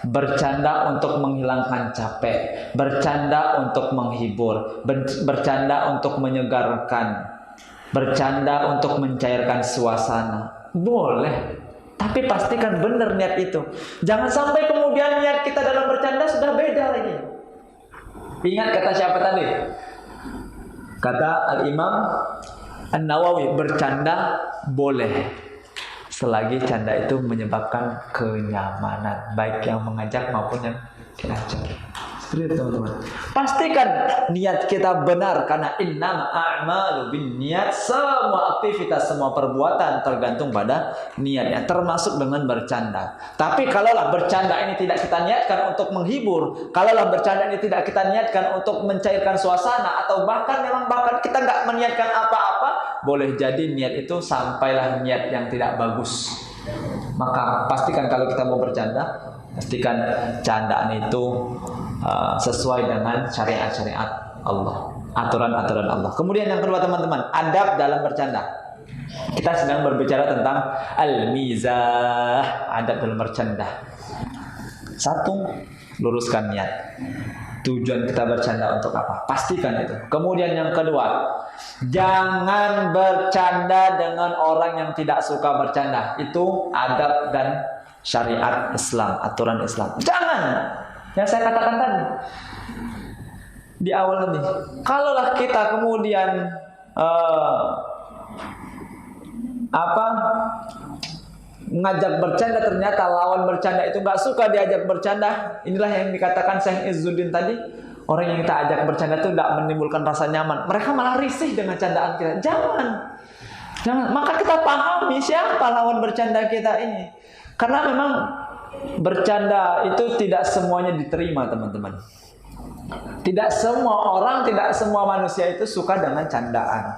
Bercanda untuk menghilangkan capek. Bercanda untuk menghibur. Bercanda untuk menyegarkan. Bercanda untuk mencairkan suasana. Boleh, tapi pastikan benar niat itu. Jangan sampai kemudian niat kita dalam bercanda sudah beda lagi. Ingat kata siapa tadi? Kata Al-Imam An-Nawawi, bercanda boleh selagi canda itu menyebabkan kenyamanan, baik yang mengajak maupun yang diajak. Seperti itu, teman-teman. Pastikan niat kita benar, karena innamal a'malu binniyat. Semua aktivitas, semua perbuatan tergantung pada niatnya, termasuk dengan bercanda. Tapi kalaulah bercanda ini tidak kita niatkan untuk menghibur, kalaulah bercanda ini tidak kita niatkan untuk mencairkan suasana, atau bahkan kita nggak meniatkan apa-apa, boleh jadi niat itu sampailah niat yang tidak bagus. Maka pastikan kalau kita mau bercanda, pastikan candaan itu sesuai dengan syariat-syariat Allah, aturan-aturan Allah. Kemudian yang kedua, teman-teman, adab dalam bercanda. Kita sedang berbicara tentang al-mizah, adab dalam bercanda. Satu, luruskan niat. Tujuan kita bercanda untuk apa? Pastikan itu. Kemudian yang kedua, jangan bercanda dengan orang yang tidak suka bercanda. Itu adab dan syariat Islam, aturan Islam. Jangan. Yang saya katakan tadi di awal tadi. Kalaulah kita kemudian ngajak bercanda, ternyata lawan bercanda itu nggak suka diajak bercanda. Inilah yang dikatakan Syekh Izzuddin tadi, Orang yang kita ajak bercanda itu tidak menimbulkan rasa nyaman. Mereka malah risih dengan candaan kita. Jangan. Maka kita pahami siapa lawan bercanda kita ini. Karena memang bercanda itu tidak semuanya diterima, teman-teman. Tidak semua orang, tidak semua manusia itu suka dengan candaan.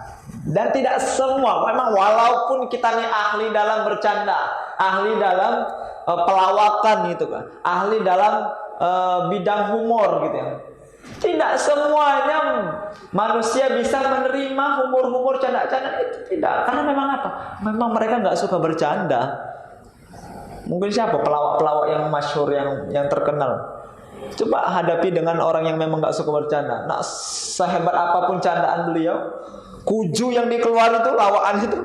Dan tidak semua, memang walaupun kita nih ahli dalam bercanda, ahli dalam pelawakan gitu kan, ahli dalam bidang humor gitu ya. Tidak semuanya manusia bisa menerima humor-humor canda-canda itu, tidak. Karena memang apa? Memang mereka nggak suka bercanda. Mungkin siapa pelawak-pelawak yang masyhur, yang terkenal. Coba hadapi dengan orang yang memang nggak suka bercanda. Nah, sehebat apapun candaan beliau, kuju yang dikeluarin itu, lawaan itu,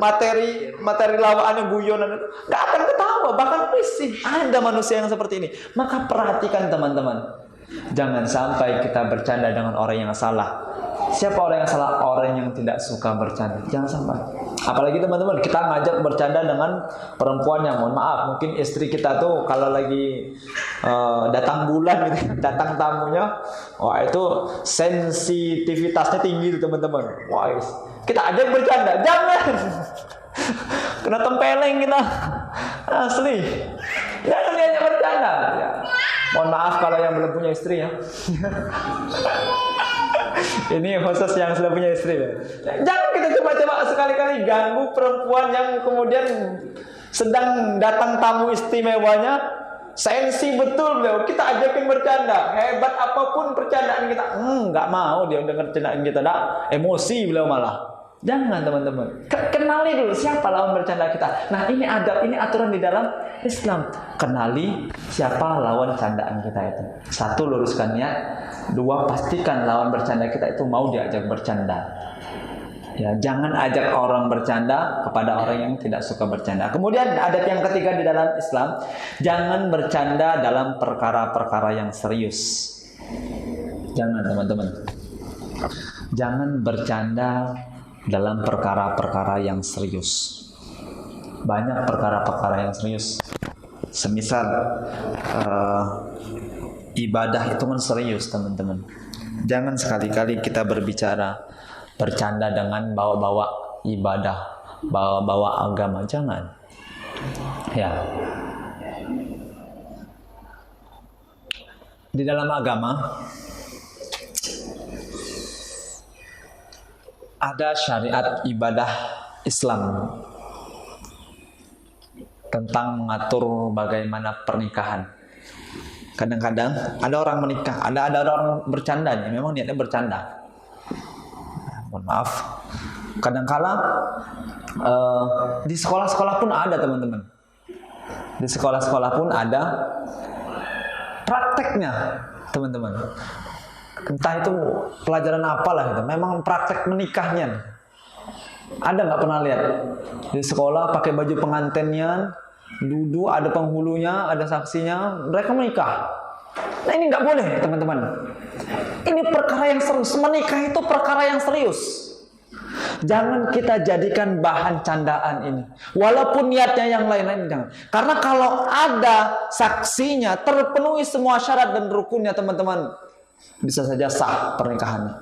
materi lawaannya, guyonan itu, nggak akan ketawa, bahkan risih. Ada manusia yang seperti ini. Maka perhatikan teman-teman, jangan sampai kita bercanda dengan orang yang salah. Siapa orang yang salah? Orang yang tidak suka bercanda. Jangan sampai. Apalagi teman-teman, kita ngajak bercanda dengan perempuan yang, mohon maaf, mungkin istri kita tuh kalau lagi datang bulan gitu, datang tamunya, wah itu sensitivitasnya tinggi tuh teman-teman. Wah, kita ajak bercanda, jangan. Kena tempeleng kita. Asli. Jangan diajak bercanda. Ya. Mohon maaf kalau yang belum punya istri ya. Ini khusus yang sudah punya istri ya. Jangan kita coba-coba sekali-kali ganggu perempuan yang kemudian sedang datang tamu istimewanya. Sensi betul beliau, kita ajakin bercanda. Hebat apapun percandaan kita, nggak mau dia dengar candaan kita, emosi beliau malah. Jangan teman-teman. Kenali dulu siapa lawan bercanda kita. Nah, ini adab, ini aturan di dalam Islam. Kenali siapa lawan candaan kita itu. 1, luruskan niat. 2, pastikan lawan bercanda kita itu mau diajak bercanda. Ya, jangan ajak orang bercanda kepada orang yang tidak suka bercanda. Kemudian adab yang ketiga di dalam Islam, jangan bercanda dalam perkara-perkara yang serius. Jangan teman-teman. Jangan bercanda dalam perkara-perkara yang serius. Banyak perkara-perkara yang serius. Semisal ibadah itu kan serius teman-teman. Jangan sekali-kali kita bercanda dengan bawa-bawa ibadah, bawa-bawa agama. Jangan. Ya. Di dalam agama ada syariat ibadah Islam tentang mengatur bagaimana pernikahan. Kadang-kadang ada orang menikah, ada orang bercanda, memang niatnya bercanda. Mohon maaf. Kadang-kala di sekolah-sekolah pun ada teman-teman. Di sekolah-sekolah pun ada prakteknya teman-teman. Entah itu pelajaran apalah gitu. Memang praktek menikahnya. Ada nggak pernah lihat di sekolah pakai baju pengantinnya, duduk ada penghulunya, ada saksinya, mereka menikah. Nah ini nggak boleh teman-teman. Ini perkara yang serius. Menikah itu perkara yang serius. Jangan kita jadikan bahan candaan ini. Walaupun niatnya yang lain-lain jangan. Karena kalau ada saksinya, terpenuhi semua syarat dan rukunnya teman-teman, bisa saja sah pernikahannya.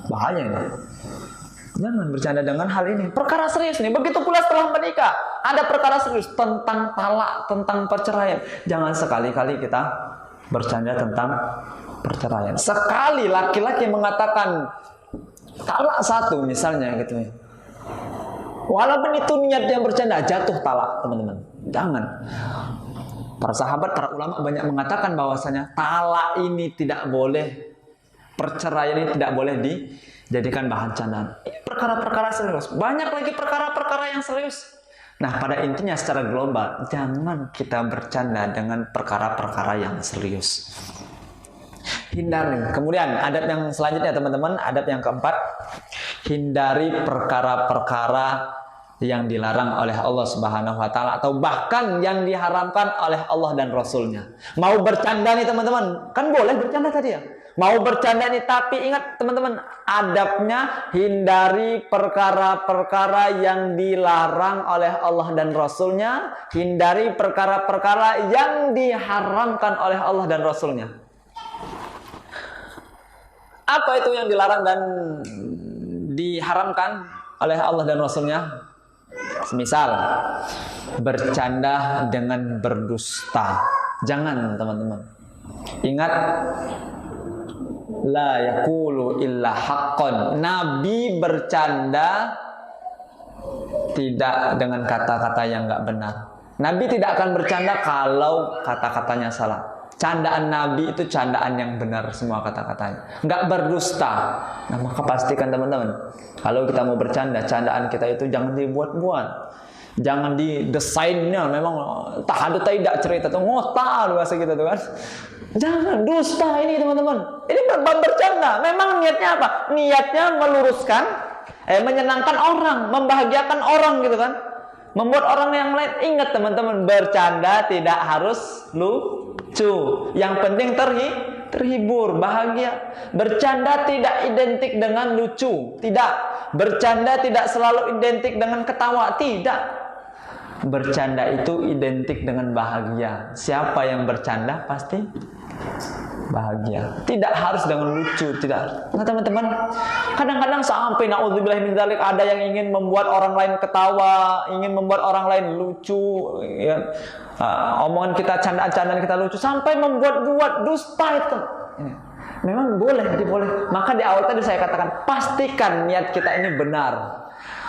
Bahaya ini. Jangan bercanda dengan hal ini. Perkara serius nih. Begitu pula setelah menikah, ada perkara serius tentang talak, tentang perceraian. Jangan sekali-kali kita bercanda tentang perceraian. Sekali laki-laki mengatakan talak 1 misalnya gitu ya. Walaupun itu niat yang bercanda, jatuh talak teman-teman. Jangan. Para sahabat, para ulama banyak mengatakan bahwasanya talak ini tidak boleh, perceraian ini tidak boleh dijadikan bahan candaan. Ini perkara-perkara serius. Banyak lagi perkara-perkara yang serius. Nah, pada intinya secara global, jangan kita bercanda dengan perkara-perkara yang serius. Hindari. Kemudian adab yang selanjutnya teman-teman, adab yang keempat, hindari perkara-perkara yang dilarang oleh Allah Subhanahu wa taala atau bahkan yang diharamkan oleh Allah dan Rasulnya. Mau bercanda nih teman-teman, kan boleh bercanda tadi ya. Mau bercanda nih, tapi ingat teman-teman, adabnya hindari perkara-perkara yang dilarang oleh Allah dan Rasulnya, hindari perkara-perkara yang diharamkan oleh Allah dan Rasulnya. Apa itu yang dilarang dan diharamkan oleh Allah dan Rasulnya? Semisal bercanda dengan berdusta. Jangan teman-teman. Ingat, la yaqulu illa haqqan. Nabi bercanda tidak dengan kata-kata yang enggak benar. Nabi tidak akan bercanda kalau kata-katanya salah. Candaan Nabi itu candaan yang benar semua kata-katanya. Enggak berdusta. Nah, maka pastikan teman-teman, kalau kita mau bercanda, candaan kita itu jangan dibuat-buat. Jangan didesainnya memang tak tidak cerita tuh ngotal bahasa kita tuh kan. Jangan dusta ini teman-teman. Ini bukan bercanda. Memang niatnya apa? Niatnya meluruskan, menyenangkan orang, membahagiakan orang gitu kan. Membuat orang yang lain. Ingat teman-teman, bercanda tidak harus lucu. Yang penting terhibur, bahagia. Bercanda tidak identik dengan lucu. Tidak. Bercanda tidak selalu identik dengan ketawa. Tidak. Bercanda itu identik dengan bahagia. Siapa yang bercanda pasti bahagia. Tidak harus dengan lucu, tidak. Nah teman-teman, kadang-kadang sampai naudzubillah min dzalik ada yang ingin membuat orang lain ketawa, ingin membuat orang lain lucu, ya. Omongan kita, candaan-candaan kita lucu, sampai membuat-buat dusta itu. Memang boleh. Maka di awal tadi saya katakan, pastikan niat kita ini benar.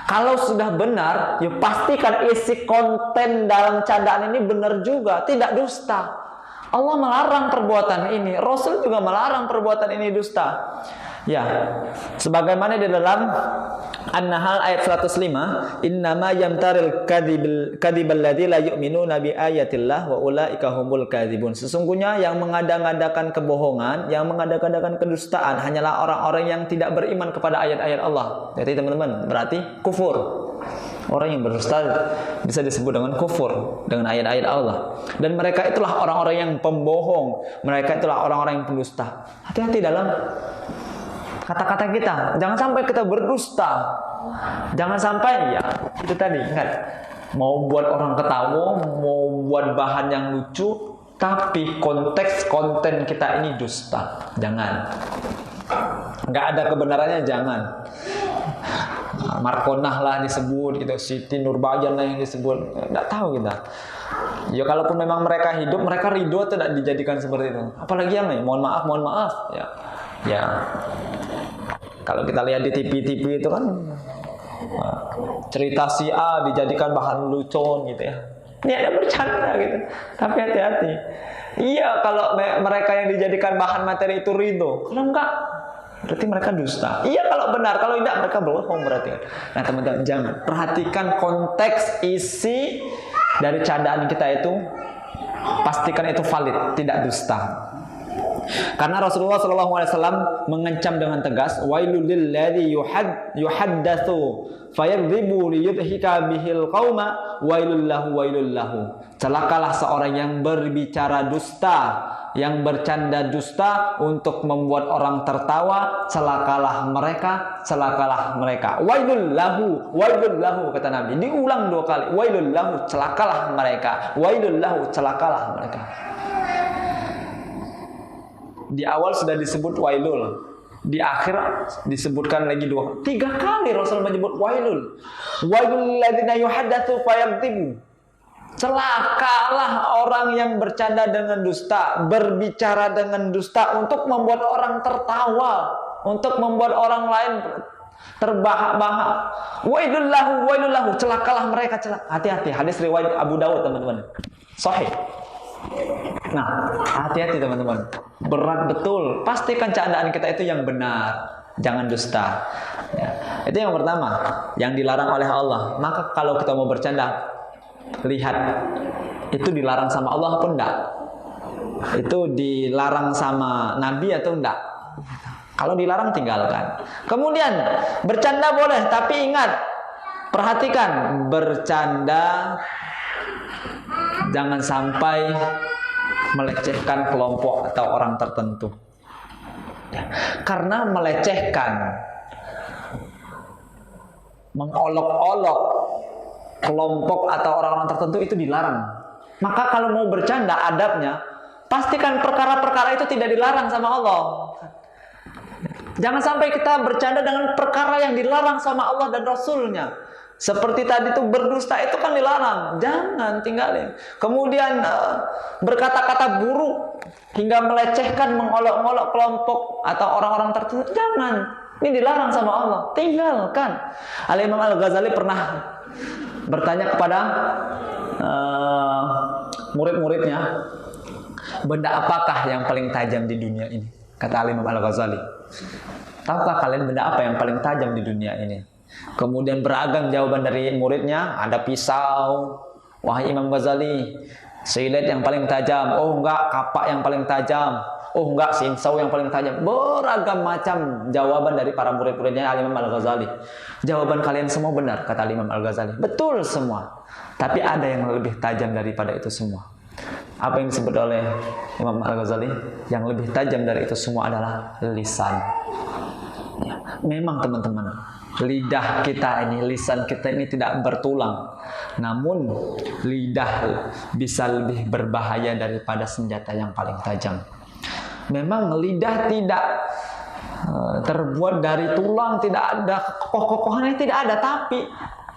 Kalau sudah benar, ya pastikan isi konten dalam candaan ini benar juga, tidak dusta. Allah melarang perbuatan ini, Rasul juga melarang perbuatan ini dusta. Ya, sebagaimana di dalam An-Nahl ayat 105, innama yamtaril kadhibal ladzi la yu'minuna bi ayatillah wa ulaika humul kadzibun. Sesungguhnya yang mengada-ngadakan kebohongan, yang mengada-ngadakan kedustaan hanyalah orang-orang yang tidak beriman kepada ayat-ayat Allah. Jadi teman-teman, berarti kufur. Orang yang berdusta bisa disebut dengan kufur dengan ayat-ayat Allah. Dan mereka itulah orang-orang yang pembohong. Mereka itulah orang-orang yang pendusta. Hati-hati dalam kata-kata kita. Jangan sampai kita berdusta. Jangan sampai, ya itu tadi, ingat, mau buat orang ketawa, mau buat bahan yang lucu, tapi konteks konten kita ini dusta. Jangan. Nggak ada kebenarannya, jangan. Markonah lah disebut gitu, Siti Nurbayan lah yang disebut, nggak tahu kita. Ya kalaupun memang mereka hidup, mereka ridho tidak dijadikan seperti itu. Apalagi yang mohon maaf, ya. Kalau kita lihat di TV itu kan cerita si A dijadikan bahan lucu gitu ya. Ini ada bercanda gitu. Tapi hati-hati. Iya, kalau mereka yang dijadikan bahan materi itu ridho. Kalau enggak, berarti mereka dusta. Iya kalau benar, kalau tidak mereka bohong berarti. Nah teman-teman, jangan. Perhatikan konteks isi dari candaan kita itu. Pastikan itu valid, tidak dusta. Karena Rasulullah SAW mengancam dengan tegas, wailul lil ladzi yuhaddatsu fayadhibu liyudhika bihil qauma wailul lahu. Celakalah seorang yang berbicara dusta, yang bercanda dusta untuk membuat orang tertawa, celakalah mereka. Wailul lahu kata Nabi. Diulang 2 kali. Wailul lahu, celakalah mereka. Wailul lahu, celakalah mereka. Di awal sudah disebut wailul, di akhir disebutkan lagi 3 kali Rasul menyebut wailul. Wailul ladzina yuhaddatsu fayakdzibu. Celakalah orang yang bercanda dengan dusta, berbicara dengan dusta untuk membuat orang tertawa, untuk membuat orang lain terbahak-bahak. Wailul lahu, celakalah mereka, Hati-hati, hadis riwayat Abu Dawud teman-teman. Sahih. Nah, hati-hati teman-teman. Berat betul. Pastikan candaan kita itu yang benar, jangan dusta. Ya. Itu yang pertama, yang dilarang oleh Allah. Maka kalau kita mau bercanda, lihat itu dilarang sama Allah atau enggak? Itu dilarang sama Nabi atau enggak? Kalau dilarang tinggalkan. Kemudian bercanda boleh, tapi ingat, perhatikan bercanda jangan sampai melecehkan kelompok atau orang tertentu. Karena melecehkan, mengolok-olok kelompok atau orang-orang tertentu itu dilarang. Maka kalau mau bercanda, adabnya pastikan perkara-perkara itu tidak dilarang sama Allah. Jangan sampai kita bercanda dengan perkara yang dilarang sama Allah dan Rasulnya. Seperti tadi tuh berdusta itu kan dilarang. Jangan tinggalin. Kemudian berkata-kata buruk hingga melecehkan, mengolok-olok kelompok atau orang-orang tertentu. Jangan. Ini dilarang sama Allah. Tinggalkan. Al-Imam Al-Ghazali pernah bertanya kepada murid-muridnya, benda apakah yang paling tajam di dunia ini? Kata Al-Imam Al-Ghazali, tahukah kalian benda apa yang paling tajam di dunia ini? Kemudian beragam jawaban dari muridnya. Ada pisau, wahai Imam Ghazali, silet yang paling tajam. Oh enggak, kapak yang paling tajam. Oh enggak, sinsau yang paling tajam. Beragam macam jawaban dari para murid-muridnya Al-Imam Al-Ghazali. Jawaban kalian semua benar, kata Al-Imam Al-Ghazali. Betul semua. Tapi ada yang lebih tajam daripada itu semua. Apa yang disebut oleh Imam Al-Ghazali? Yang lebih tajam dari itu semua adalah lisan. Ya, memang teman-teman, lidah kita ini, lisan kita ini tidak bertulang. Namun lidah bisa lebih berbahaya daripada senjata yang paling tajam. Memang lidah tidak terbuat dari tulang, tidak ada kokoh-kokohannya, tidak ada. Tapi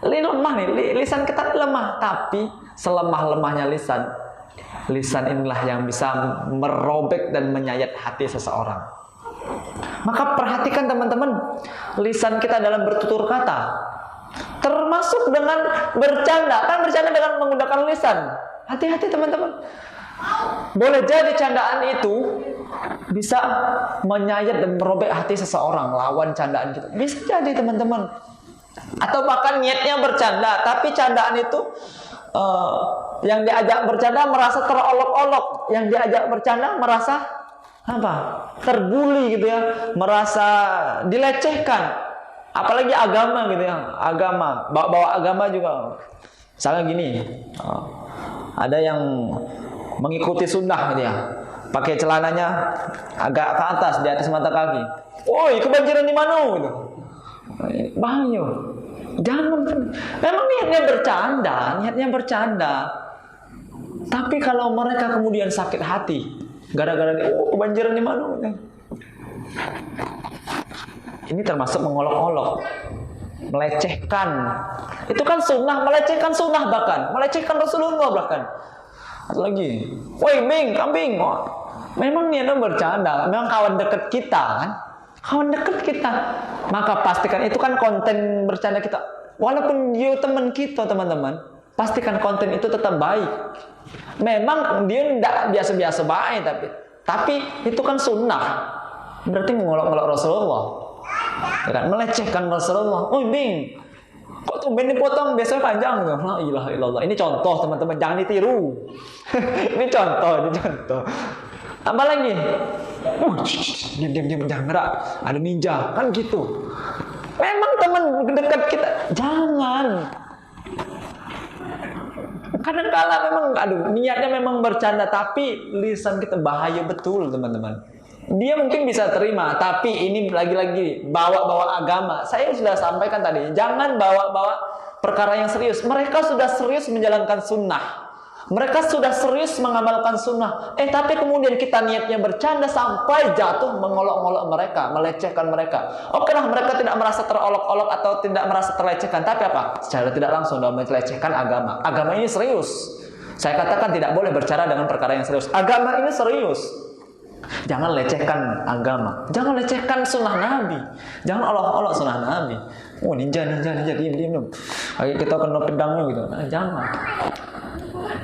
lemah nih, lisan kita lemah. Tapi selemah-lemahnya lisan inilah yang bisa merobek dan menyayat hati seseorang. Maka perhatikan teman-teman, lisan kita dalam bertutur kata, termasuk dengan bercanda. Kan bercanda dengan menggunakan lisan. Hati-hati teman-teman. Boleh jadi candaan itu bisa menyayat dan merobek hati seseorang lawan candaan kita. Bisa jadi teman-teman. Atau bahkan niatnya bercanda, tapi candaan itu yang diajak bercanda merasa terolok-olok, yang diajak bercanda merasa apa? Terbuli gitu ya, merasa dilecehkan. Apalagi agama gitu ya, agama, bawa agama juga. Misalnya gini, ada yang mengikuti sunnah gitu ya, pakai celananya agak ke atas, di atas mata kaki. Woi, kebanjiran di mana gitu. Bahaya. Jangan. Memang niatnya bercanda. Tapi kalau mereka kemudian sakit hati gara-gara kebanjiran di mana gitu. Ini termasuk mengolok-olok, melecehkan. Itu kan sunnah, melecehkan sunnah, bahkan melecehkan Rasulullah bahkan. Atau lagi, woi Bing, kambing. Memang niatnya bercanda, memang kawan dekat kita kan, kawan dekat kita. Maka pastikan itu kan konten bercanda kita. Walaupun dia teman kita teman-teman, pastikan konten itu tetap baik. Memang dia tidak biasa-biasa baik, tapi itu kan sunnah. Berarti mengolok-olok Rasulullah, ya kan? Melecehkan Rasulullah. Oh Bing, kok tuh Ben dipotong biasanya panjang gitu. La ilaha illallah. Ini contoh teman-teman, jangan ditiru. Ini contoh. Tambah lagi. Diam, jangan gerak. Ada ninja, kan gitu. Memang teman dekat kita, jangan. Kadang-kala memang niatnya memang bercanda, tapi lisan kita bahaya betul teman-teman. Dia mungkin bisa terima, tapi ini lagi-lagi bawa-bawa agama. Saya sudah sampaikan tadi, jangan bawa-bawa perkara yang serius. Mereka sudah serius menjalankan sunnah, mereka sudah serius mengamalkan sunnah. Tapi kemudian kita niatnya bercanda sampai jatuh mengolok-olok mereka, melecehkan mereka. Okelah, mereka tidak merasa terolok-olok atau tidak merasa terlecehkan, tapi apa? Secara tidak langsung sudah melecehkan agama. Agama ini serius. Saya katakan tidak boleh berbicara dengan perkara yang serius. Agama ini serius. Jangan lecehkan agama, jangan lecehkan sunnah Nabi, jangan olok-olok sunnah Nabi. Oh ninja, diam. Ayo kita kena pedangnya gitu. Nah, jangan.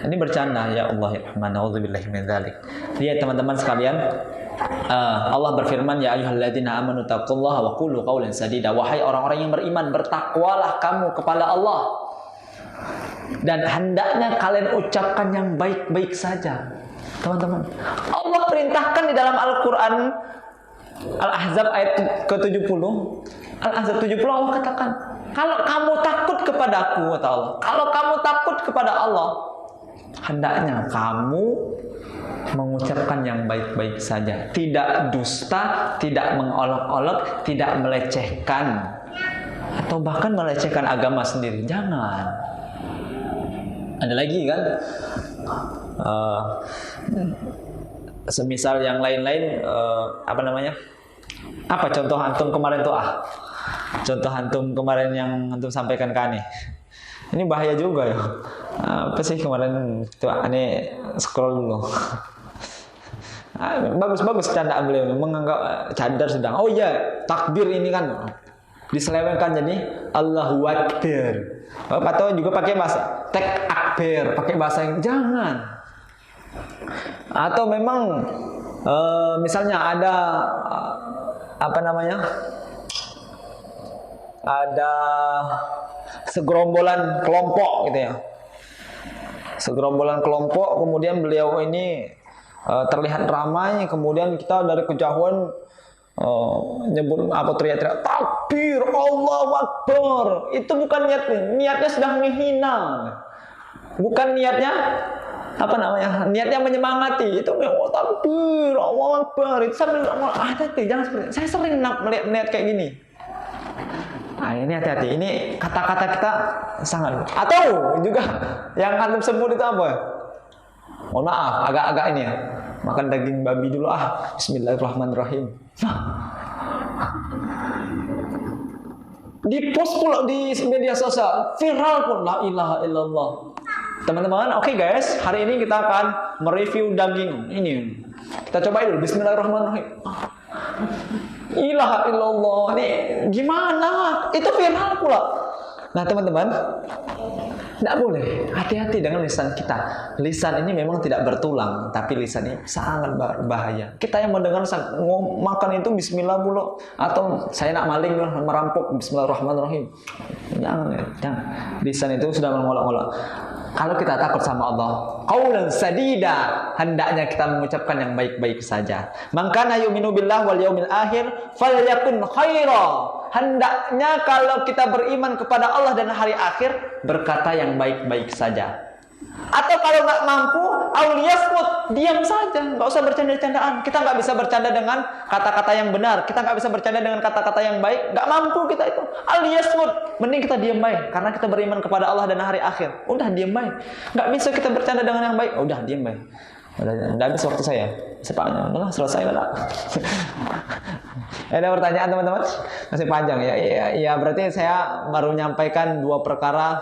Ini bercanda, ya Allah, ya Rahman, auzubillahi min dzalik. Lihat teman-teman sekalian, Allah berfirman, ya ayyuhalladzina amanu taqullaha wa qulu qawlan sadida. Wahai orang-orang yang beriman, bertakwalah kamu kepada Allah, dan hendaknya kalian ucapkan yang baik-baik saja. Teman-teman, Allah perintahkan di dalam Al-Quran Al-Ahzab ayat ke-70, Al-Ahzab 70, Allah katakan, kalau kamu takut kepada aku, kata Allah, kalau kamu takut kepada Allah, hendaknya kamu mengucapkan yang baik-baik saja, tidak dusta, tidak mengolok-olok, tidak melecehkan, atau bahkan melecehkan agama sendiri. Jangan. Ada lagi kan, semisal yang lain-lain, Apa contoh antum kemarin tuh Contoh antum kemarin yang antum sampaikan ke Ani. Ini bahaya juga ya. Apa sih kemarin tuh Ani scroll dulu. Bagus-bagus candaan beliau, menganggap cadar sedang. Oh iya, takbir ini kan diselewengkan jadi Allahu Akbar. Atau juga pakai bahasa tek akbar, pakai bahasa yang jangan. Atau memang misalnya ada ada segerombolan kelompok gitu ya. Segerombolan kelompok, kemudian beliau ini terlihat ramai, kemudian kita dari kejauhan nyebut teriak-teriak takbir Allahu Akbar. Itu bukan niatnya sudah menghina, bukan niatnya niatnya menyemangati. Itu takbir Allahu Akbar, itu sambil hati-hati, jangan seperti saya sering melihat kayak gini. Ini hati-hati, ini kata-kata kita sangat. Atau juga yang antum sebut itu apa ya? Mohon maaf, agak-agak ini ya. Makan daging babi dulu Bismillahirrahmanirrahim. Di post pula di media sosial, viral pun, la ilaha illallah. Teman-teman, oke guys, hari ini kita akan mereview daging ini. Kita cobain dulu, Bismillahirrahmanirrahim. Ilaha illallah. Ini gimana? Itu viral pula. Nah teman-teman, tidak boleh. Hati-hati dengan lisan kita. Lisan ini memang tidak bertulang, tapi lisan ini sangat bahaya. Kita yang mendengar makan itu Bismillah pula, atau saya nak maling merampok Bismillahirrahmanirrahim. Jangan. Lisan itu sudah mengolok-olok. Kalau kita takut sama Allah, qaulan sadida, hendaknya kita mengucapkan yang baik-baik saja. Man kana yu'minu billahi wal yaumil akhir falyakun khaira. Hendaknya kalau kita beriman kepada Allah dan hari akhir, berkata yang baik-baik saja. Atau kalau nggak mampu, auliyasmut, diam saja, nggak usah bercanda-candaan. Kita nggak bisa bercanda dengan kata-kata yang benar, kita nggak bisa bercanda dengan kata-kata yang baik, nggak mampu kita itu. Auliyasmut, mending kita diam baik, karena kita beriman kepada Allah dan hari akhir. Udah diam baik, nggak bisa kita bercanda dengan yang baik. Udah diam baik. Udah habis waktu saya. Sepaknya, udah selesai lah. Ada pertanyaan teman-teman? Masih panjang ya. Ya berarti saya baru menyampaikan 2 perkara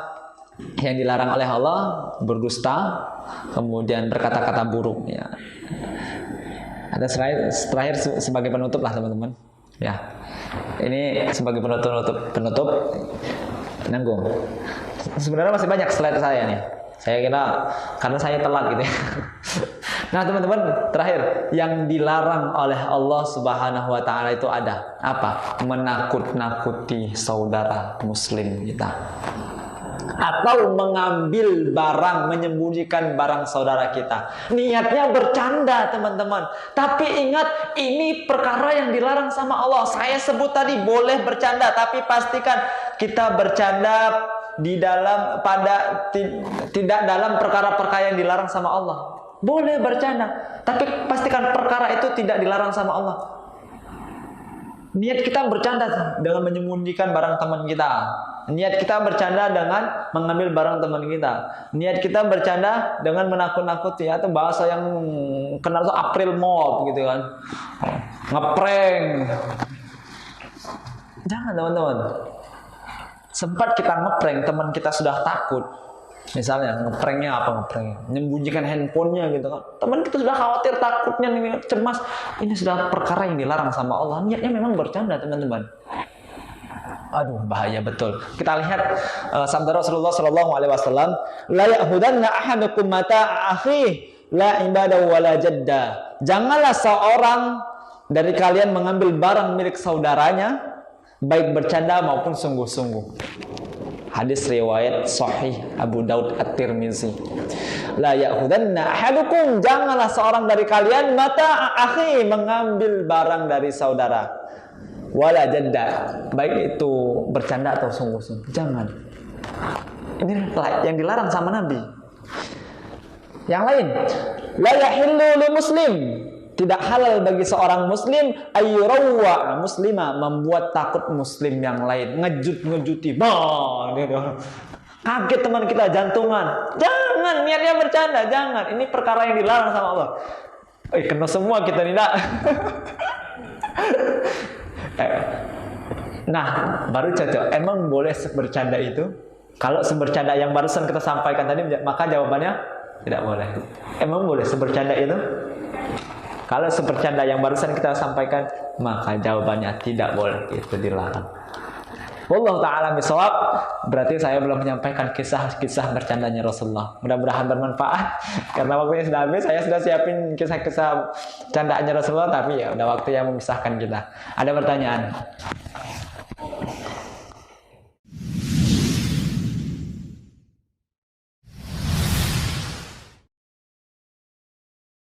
yang dilarang oleh Allah, berdusta, kemudian berkata-kata buruk ya. Ada terakhir sebagai penutup lah teman-teman. Ya. Ini sebagai penutup nanggung. Sebenarnya masih banyak slide saya nih. Saya kira karena saya telat gitu ya. Nah teman-teman, terakhir yang dilarang oleh Allah Subhanahu wa Ta'ala itu ada apa? Menakut-nakuti saudara muslim kita, atau mengambil barang, menyembunyikan barang saudara kita. Niatnya bercanda teman-teman, tapi ingat ini perkara yang dilarang sama Allah. Saya sebut tadi boleh bercanda, tapi pastikan kita bercanda tidak dalam perkara-perkara yang dilarang sama Allah. Boleh bercanda, tapi pastikan perkara itu tidak dilarang sama Allah. Niat kita bercanda dengan menyembunyikan barang teman kita. Niat kita bercanda dengan mengambil barang teman kita. Niat kita bercanda dengan menakut-nakuti, atau bahasa yang kenal itu April Mop gitu kan. Ngeprank. Jangan teman-teman. Sempat kita ngeprank, teman kita sudah takut. Misalnya ngepranknya apa ngepranknya? Menyembunyikan handphonenya gitu kan. Teman kita sudah khawatir, takutnya nih, cemas. Ini sudah perkara yang dilarang sama Allah. Niatnya memang bercanda teman-teman. Aduh bahaya betul. Kita lihat sabda Rasulullah SAW, la ya'hudanna ahadukum mata akhi la ibada wala jadda. Janganlah seorang dari kalian mengambil barang milik saudaranya, baik bercanda maupun sungguh-sungguh. Hadis riwayat Sahih Abu Daud At-Tirmizi. La ya'khudanna ahadukum, janganlah seorang dari kalian mata akhi, mengambil barang dari saudara, wala jadda, baik itu bercanda atau sungguh-sungguh. Jangan. Ini yang dilarang sama Nabi. Yang lain, la yahillu li muslim, tidak halal bagi seorang muslim ayyurawwa muslima, membuat takut muslim yang lain, ngejuti, kaget teman kita jantungan. Jangan, niatnya bercanda, jangan. Ini perkara yang dilarang sama Allah. Kena semua kita nih nak. Nah, baru cocok. Emang boleh bercanda itu? Kalau sebercanda yang barusan kita sampaikan tadi, maka jawabannya tidak boleh. Emang boleh sebercanda itu? Kalau sebercanda yang barusan kita sampaikan, maka jawabannya tidak boleh. Itu dilarang. Wallahu ta'ala bisawab. Berarti saya belum menyampaikan kisah-kisah bercandanya Rasulullah. Mudah-mudahan bermanfaat. Karena waktunya sudah habis. Saya sudah siapin kisah-kisah candaannya Rasulullah, tapi ya udah waktu yang memisahkan kita. Ada pertanyaan?